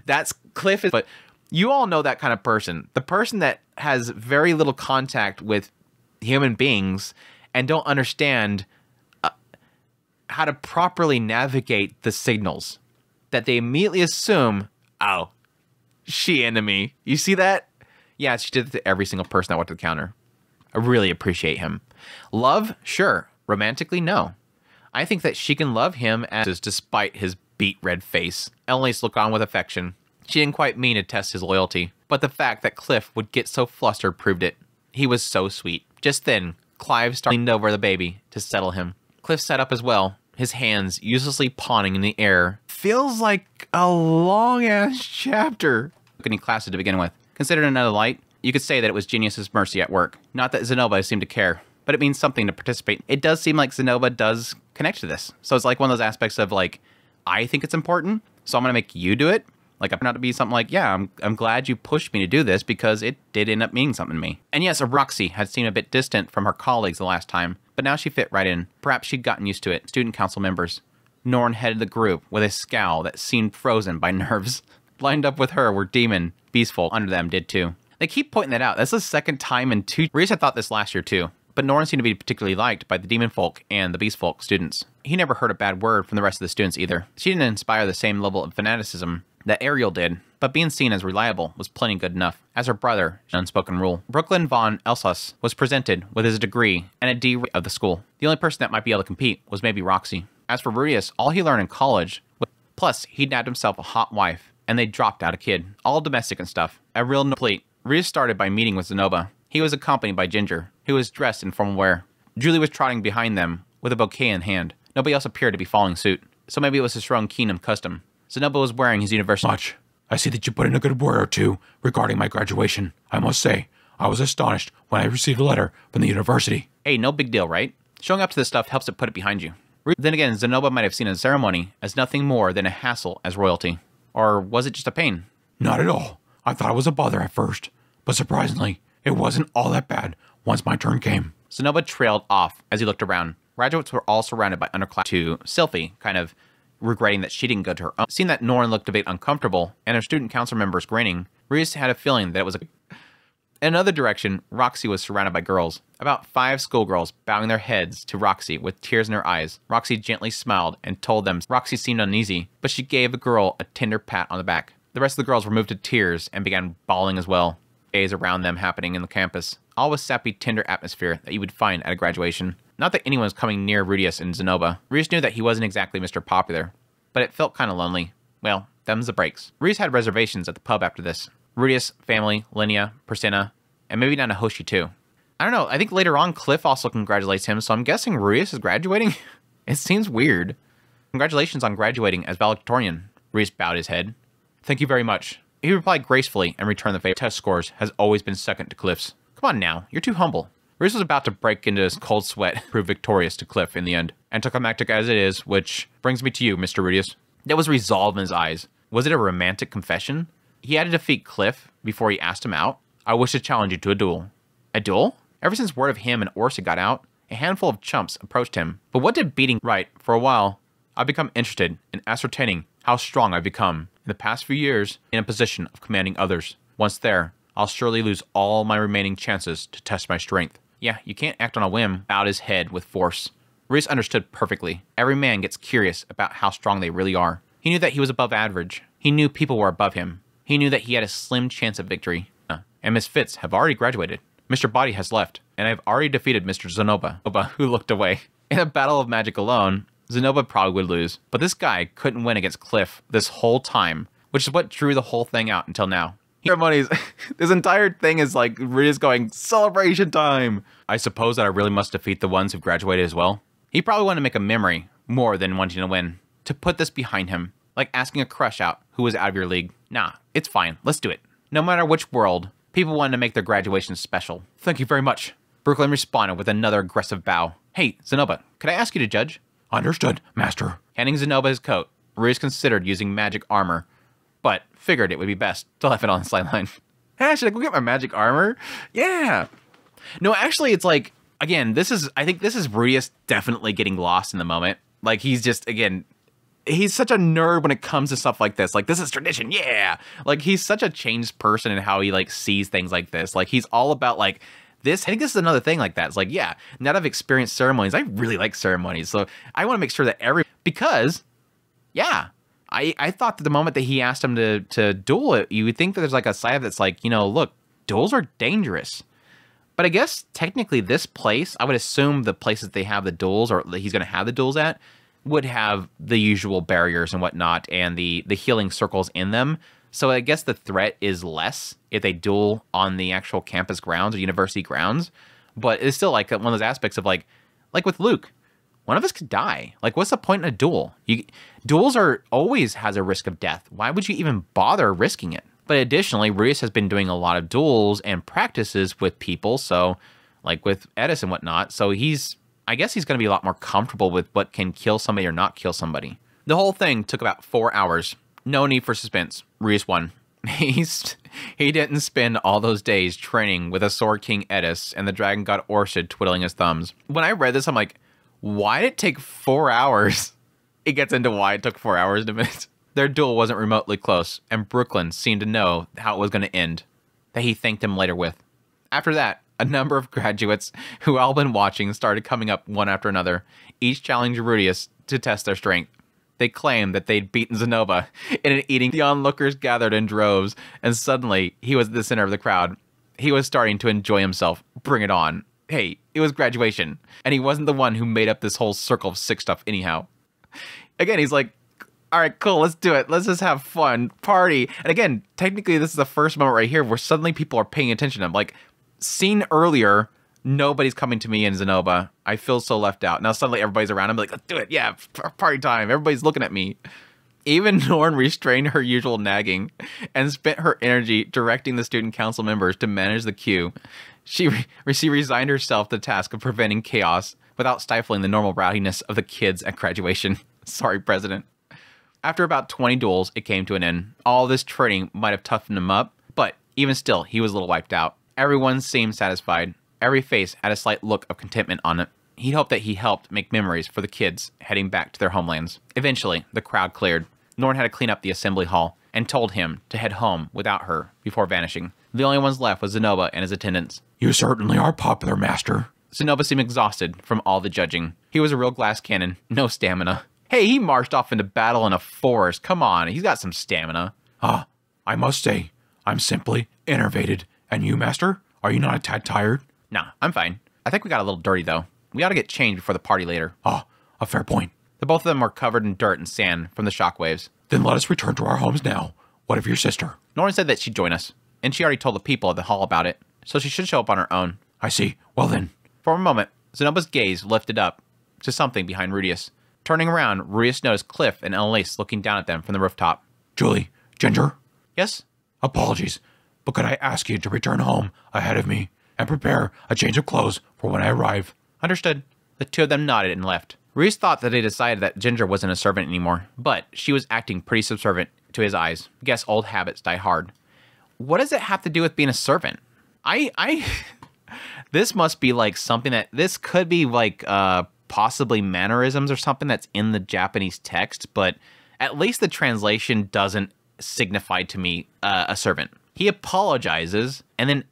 But you all know that kind of person. The person that has very little contact with human beings and don't understand how to properly navigate the signals. That they immediately assume, oh, she into me. You see that? Yeah, she did it to every single person that went to the counter. I really appreciate him. Love? Sure. Romantically? No. I think that she can love him as despite his beet red face. Annalise looked on with affection. She didn't quite mean to test his loyalty, but the fact that Cliff would get so flustered proved it. He was so sweet. Just then, Clive leaned over the baby to settle him. Cliff sat up as well, his hands uselessly pawing in the air. Feels like a long-ass chapter. Any classes to begin with. Considered in another light, you could say that it was Genius's mercy at work. Not that Zenoba seemed to care, but it means something to participate. It does seem like Zenoba does connect to this. So it's like one of those aspects of like, I think it's important, so I'm going to make you do it. Like, I'm not to be something like, yeah, I'm glad you pushed me to do this because it did end up meaning something to me. And yes, Roxy had seemed a bit distant from her colleagues the last time, but now she fit right in. Perhaps she'd gotten used to it. Student council members. Norn headed the group with a scowl that seemed frozen by nerves. Lined up with her were Demon, Beastfolk under them did too. They keep pointing that out. That's the second time in 2. Reese had thought this last year too, but Norn seemed to be particularly liked by the Demon Folk and the Beastfolk students. He never heard a bad word from the rest of the students either. She didn't inspire the same level of fanaticism that Ariel did, but being seen as reliable was plenty good enough. As her brother, an unspoken rule. Brooklyn von Elsass was presented with his degree and a D of the school. The only person that might be able to compete was maybe Roxy. As for Rudius, all he learned in college was, plus he'd nabbed himself a hot wife, and they dropped out a kid. All domestic and stuff. A real complete. Rudius started by meeting with Zenoba. He was accompanied by Ginger, who was dressed in formal wear. Julie was trotting behind them with a bouquet in hand. Nobody else appeared to be following suit, so maybe it was his own kingdom custom. Zenoba was wearing his university Much. I see that you put in a good word or two regarding my graduation. I must say, I was astonished when I received a letter from the university. Hey, no big deal, right? Showing up to this stuff helps it put it behind you. Then again, Zenoba might have seen a ceremony as nothing more than a hassle as royalty. Or was it just a pain? Not at all. I thought it was a bother at first, but surprisingly, it wasn't all that bad once my turn came. Zenoba trailed off as he looked around. Graduates were all surrounded by underclass to Sylphie, kind of regretting that she didn't go to her own. Seeing that Norn looked a bit uncomfortable and her student council members grinning, Rias had a feeling that it was in another direction, Roxy was surrounded by girls. About 5 schoolgirls bowing their heads to Roxy with tears in her eyes. Roxy gently smiled and told them Roxy seemed uneasy, but she gave the girl a tender pat on the back. The rest of the girls were moved to tears and began bawling as well. Days around them happening in the campus. All was sappy, tender atmosphere that you would find at a graduation. Not that anyone was coming near Rudius and Zenoba. Rudius knew that he wasn't exactly Mr. Popular, but it felt kind of lonely. Well, them's the breaks. Rudius had reservations at the pub after this. Rudius, family, Linnea, Persina, and maybe Nanahoshi too. I don't know, I think later on Cliff also congratulates him, so I'm guessing Rudius is graduating? It seems weird. Congratulations on graduating as valedictorian. Rudius bowed his head. Thank you very much. He replied gracefully and returned the favor. Test scores has always been second to Cliff's. Come on now, you're too humble. Rudius was about to break into his cold sweat, prove victorious to Cliff in the end. Anticlimactic as it is, which brings me to you, Mr. Rudius. There was resolve in his eyes. Was it a romantic confession? He had to defeat Cliff before he asked him out. I wish to challenge you to a duel. A duel? Ever since word of him and Orsa got out, a handful of chumps approached him. But what did beating right? For a while, I've become interested in ascertaining how strong I've become in the past few years in a position of commanding others. Once there, I'll surely lose all my remaining chances to test my strength. Yeah, you can't act on a whim. Bowed his head with force. Reese understood perfectly. Every man gets curious about how strong they really are. He knew that he was above average. He knew people were above him. He knew that he had a slim chance of victory. And Miss Fitz have already graduated. Mr. Body has left, and I've already defeated Mr. Zenoba, who looked away. In a battle of magic alone, Zenoba probably would lose. But this guy couldn't win against Cliff this whole time, which is what drew the whole thing out until now. Ceremonies. This entire thing is like Riz going, celebration time. I suppose that I really must defeat the ones who've graduated as well. He probably wanted to make a memory more than wanting to win. To put this behind him, like asking a crush out who was out of your league. Nah, it's fine. Let's do it. No matter which world, people wanted to make their graduation special. Thank you very much. Brooklyn responded with another aggressive bow. Hey, Zenoba, could I ask you to judge? Understood, master. Handing Zenoba his coat, Riz considered using magic armor, but figured it would be best to left it on the sideline. Hey, should I go get my magic armor? Yeah. No, actually, it's like, again, I think this is Rudius definitely getting lost in the moment. Like, he's just, again, he's such a nerd when it comes to stuff like this. Like, this is tradition, yeah! Like, he's such a changed person in how he, like, sees things like this. Like, he's all about, like, this. I think this is another thing like that. It's like, yeah, now that I've experienced ceremonies, I really like ceremonies. So I want to make sure that because, yeah, I thought that the moment that he asked him to duel it, you would think that there's like a side that's like, you know, look, duels are dangerous. But I guess technically this place, I would assume the places they have the duels or that he's going to have the duels at would have the usual barriers and whatnot and the healing circles in them. So I guess the threat is less if they duel on the actual campus grounds or university grounds. But it's still like one of those aspects of like with Luke, one of us could die. Like, what's the point in a duel? Duels are always has a risk of death. Why would you even bother risking it? But additionally, Rudius has been doing a lot of duels and practices with people. So like with Edis and whatnot. So I guess he's going to be a lot more comfortable with what can kill somebody or not kill somebody. The whole thing took about 4 hours. No need for suspense. Rudius won. He didn't spend all those days training with a Sword King Edis and the Dragon God Orchid twiddling his thumbs. When I read this, I'm like, why did it take 4 hours? It gets into why it took 4 hours in a minute. Their duel wasn't remotely close, and Brooklyn seemed to know how it was going to end, that he thanked him later with. After that, a number of graduates who all been watching started coming up one after another, each challenging Rudius to test their strength. They claimed that they'd beaten Zenoba in an eating. The onlookers gathered in droves, and suddenly he was at the center of the crowd. He was starting to enjoy himself. Bring it on. Hey, it was graduation, and he wasn't the one who made up this whole circle of sick stuff anyhow. Again, he's like, all right, cool, let's do it. Let's just have fun, party. And again, technically, this is the first moment right here where suddenly people are paying attention to him. Like, seen earlier, Nobody's coming to me in Zenobia. I feel so left out. Now suddenly everybody's around. I'm like, let's do it. Yeah, party time. Everybody's looking at me. Even Norn restrained her usual nagging and spent her energy directing the student council members to manage the queue. She resigned herself to the task of preventing chaos without stifling the normal rowdiness of the kids at graduation. Sorry, President. After about 20 duels, it came to an end. All this training might have toughened him up, but even still, he was a little wiped out. Everyone seemed satisfied. Every face had a slight look of contentment on it. He hoped that he helped make memories for the kids heading back to their homelands. Eventually, the crowd cleared. Norn had to clean up the assembly hall and told him to head home without her before vanishing. The only ones left was Zenobia and his attendants. You certainly are popular, Master. Zenobia seemed exhausted from all the judging. He was a real glass cannon, no stamina. Hey, he marched off into battle in a forest. Come on, he's got some stamina. I must say, I'm simply enervated. And you, Master? Are you not a tad tired? Nah, I'm fine. I think we got a little dirty, though. We ought to get changed before the party later. A fair point. The both of them were covered in dirt and sand from the shockwaves. Then let us return to our homes now. What of your sister? Norn said that she'd join us, and she already told the people at the hall about it, so she should show up on her own. I see. Well then. For a moment, Zenobia's gaze lifted up to something behind Rudius. Turning around, Rudius noticed Cliff and Annalise looking down at them from the rooftop. Julie, Ginger? Yes? Apologies, but could I ask you to return home ahead of me and prepare a change of clothes for when I arrive? Understood. The two of them nodded and left. Rudius thought that they decided that Ginger wasn't a servant anymore, but she was acting pretty subservient to his eyes. Guess old habits die hard. What does it have to do with being a servant? This must be like something that, this could be like possibly mannerisms or something that's in the Japanese text, but at least the translation doesn't signify to me a servant. He apologizes, and then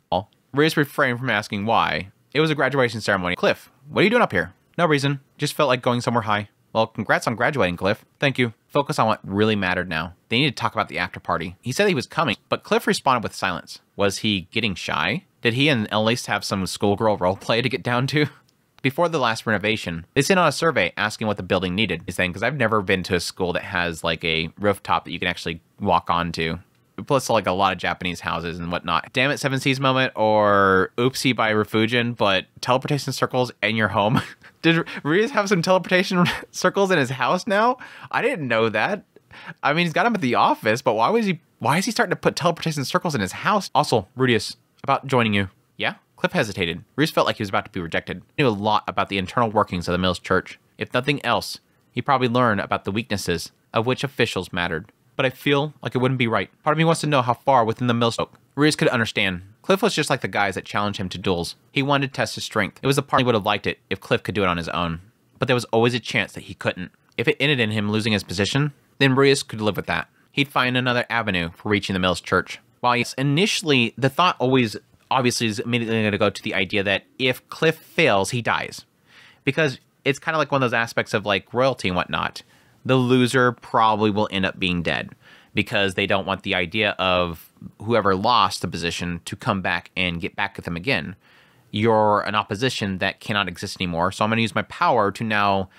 Rudius refrained from asking why. It was a graduation ceremony. Cliff, what are you doing up here? No reason. Just felt like going somewhere high. Well, congrats on graduating, Cliff. Thank you. Focus on what really mattered now. They needed to talk about the after party. He said he was coming, but Cliff responded with silence. Was he getting shy? Did he and Elise have some schoolgirl roleplay to get down to? Before the last renovation, they sent out a survey asking what the building needed. He's saying, because I've never been to a school that has like a rooftop that you can actually walk onto. Plus like a lot of Japanese houses and whatnot. Damn it, Seven Seas moment or Oopsie by Refugin, but teleportation circles in your home. Did Rudius have some teleportation circles in his house now? I didn't know that. I mean, he's got them at the office, but why is he starting to put teleportation circles in his house? Also, Rudius, about joining you. Yeah? Cliff hesitated. Rudius felt like he was about to be rejected. He knew a lot about the internal workings of the Mills Church. If nothing else, he probably learned about the weaknesses of which officials mattered. But I feel like it wouldn't be right. Part of me wants to know how far within the Mills spoke. Rudius could understand. Cliff was just like the guys that challenged him to duels. He wanted to test his strength. It was the part he would have liked it if Cliff could do it on his own. But there was always a chance that he couldn't. If it ended in him losing his position, then Rudius could live with that. He'd find another avenue for reaching the Mills Church. While yes, initially, the thought always obviously is immediately going to go to the idea that if Cliff fails, he dies. Because it's kind of like one of those aspects of like royalty and whatnot. The loser probably will end up being dead because they don't want the idea of whoever lost the position to come back and get back with them again. You're an opposition that cannot exist anymore, so I'm going to use my power to now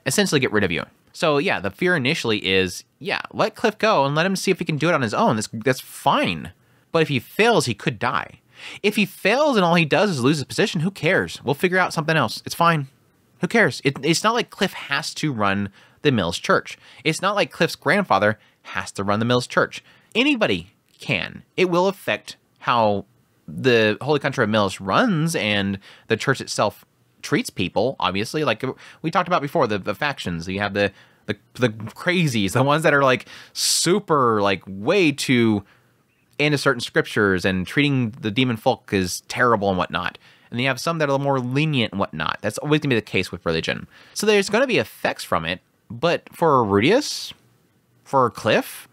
essentially get rid of you. So yeah, the fear initially is, yeah, let Cliff go and let him see if he can do it on his own. That's fine. But if he fails, he could die. If he fails and all he does is lose his position, who cares? We'll figure out something else. It's fine. Who cares? It's not like Cliff has to run the Mills Church. It's not like Cliff's grandfather has to run the Mills Church. Anybody can. It will affect how the Holy Country of Mills runs and the church itself treats people, obviously. Like we talked about before, the factions. You have the crazies, the ones that are like super, like way too into certain scriptures and treating the demon folk as terrible and whatnot. And you have some that are more lenient and whatnot. That's always going to be the case with religion. So there's going to be effects from it. But for Rudius, for Cliff,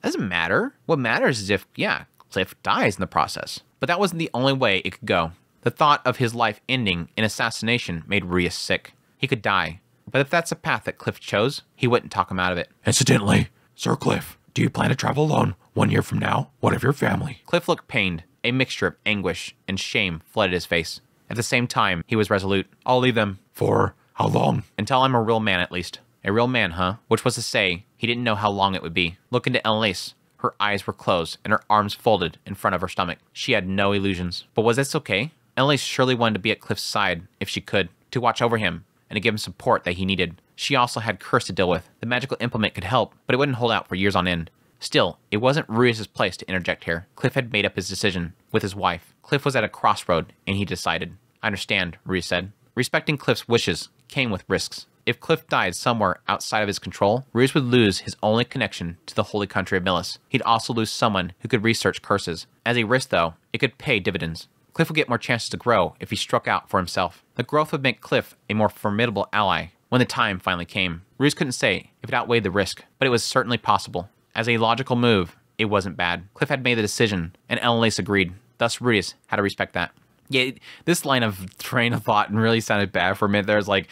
it doesn't matter. What matters is if, yeah, Cliff dies in the process. But that wasn't the only way it could go. The thought of his life ending in assassination made Rudius sick. He could die. But if that's the path that Cliff chose, he wouldn't talk him out of it. Incidentally, Sir Cliff, do you plan to travel alone 1 year from now? What of your family? Cliff looked pained. A mixture of anguish and shame flooded his face. At the same time, he was resolute. I'll leave them. For how long? Until I'm a real man, at least. A real man, huh? Which was to say, he didn't know how long it would be. Look into Annalise. Her eyes were closed and her arms folded in front of her stomach. She had no illusions. But was this okay? Annalise surely wanted to be at Cliff's side if she could, to watch over him and to give him support that he needed. She also had Curse to deal with. The magical implement could help, but it wouldn't hold out for years on end. Still, it wasn't Ruius' place to interject here. Cliff had made up his decision with his wife. Cliff was at a crossroad, and he decided. I understand, Ruius said. Respecting Cliff's wishes came with risks. If Cliff died somewhere outside of his control, Ruius would lose his only connection to the holy country of Milis. He'd also lose someone who could research curses. As a risk, though, it could pay dividends. Cliff would get more chances to grow if he struck out for himself. The growth would make Cliff a more formidable ally when the time finally came. Ruius couldn't say if it outweighed the risk, but it was certainly possible. As a logical move, it wasn't bad. Cliff had made the decision, and Annalise agreed. Thus, Ruius had to respect that. Yeah, this line of train of thought really sounded bad for a minute. There's like,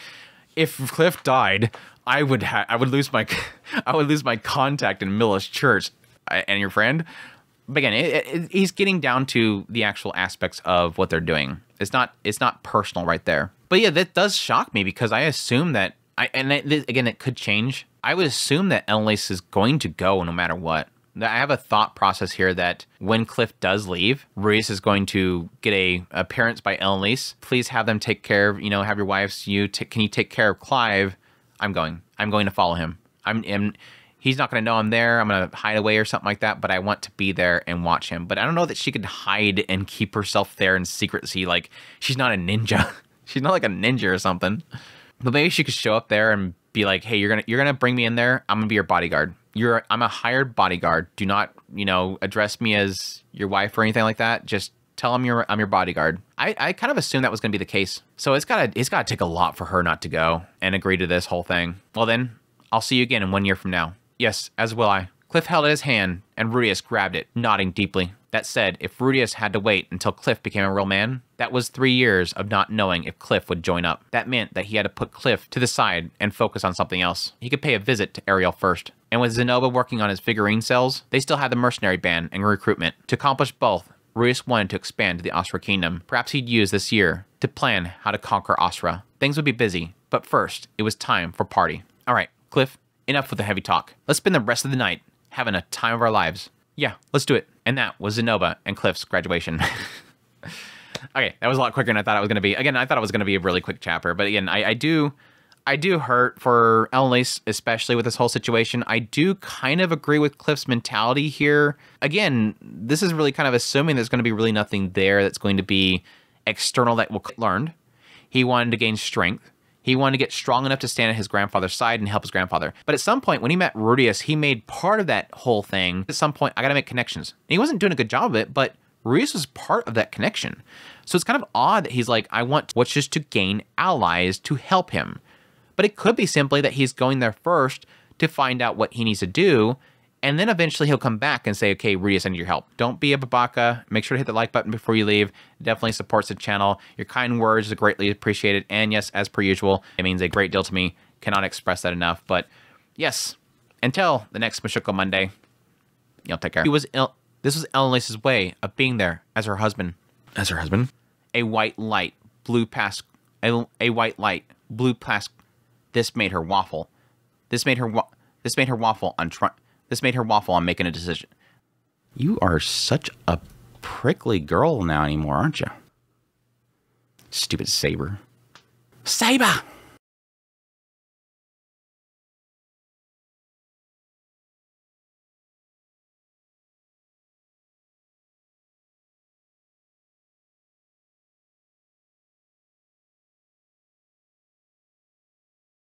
if Cliff died, I would lose my contact in Milis Church and your friend. But again, he's getting down to the actual aspects of what they're doing. It's not personal right there. But yeah, that does shock me because I assume that again, it could change. I would assume that Annalise is going to go no matter what. I have a thought process here that when Cliff does leave, Ruius is going to get a appearance by Annalise. Please have them take care of, have your wives. Can you take care of Clive? I'm going to follow him. He's not going to know I'm there. I'm going to hide away or something like that, but I want to be there and watch him. But I don't know that she could hide and keep herself there in secrecy. Like, she's not a ninja. She's not like a ninja or something. But maybe she could show up there and be like, hey, you're gonna bring me in there. I'm going to be your bodyguard. I'm a hired bodyguard. Do not, address me as your wife or anything like that. Just tell him I'm your bodyguard. I kind of assumed that was going to be the case. So it's gotta take a lot for her not to go and agree to this whole thing. Well then, I'll see you again in 1 year from now. Yes, as will I. Cliff held out his hand, and Ruius grabbed it, nodding deeply. That said, if Ruius had to wait until Cliff became a real man, that was 3 years of not knowing if Cliff would join up. That meant that he had to put Cliff to the side and focus on something else. He could pay a visit to Ariel first. And with Zenobia working on his figurine cells, they still had the mercenary band and recruitment. To accomplish both, Ruius wanted to expand to the Osra Kingdom. Perhaps he'd use this year to plan how to conquer Osra. Things would be busy, but first, it was time for party. All right, Cliff, enough with the heavy talk. Let's spend the rest of the night having a time of our lives. Yeah, let's do it. And that was Zenobia and Cliff's graduation. Okay, that was a lot quicker than I thought it was going to be. Again, I thought it was going to be a really quick chapter. But again, I do hurt for Annalise, especially with this whole situation. I do kind of agree with Cliff's mentality here. Again, this is really kind of assuming there's going to be really nothing there that's going to be external that will learned. He wanted to gain strength. He wanted to get strong enough to stand at his grandfather's side and help his grandfather. But at some point, when he met Ruius, he made part of that whole thing. At some point, I got to make connections. And he wasn't doing a good job of it, but Ruius was part of that connection. So it's kind of odd that he's like, I want what's just to gain allies to help him. But it could be simply that he's going there first to find out what he needs to do. And then eventually he'll come back and say, okay, Ruius, I need your help. Don't be a babaka. Make sure to hit the like button before you leave. It definitely supports the channel. Your kind words are greatly appreciated. And yes, as per usual, it means a great deal to me. Cannot express that enough. But yes, until the next Mashiko Monday, you'll take care. This was Annalise's way of being there as her husband. As her husband? A white light blew past. A white light blew past. This made her waffle. This made her waffle on making a decision. You are such a prickly girl now anymore, aren't you? Stupid Saber. Saber!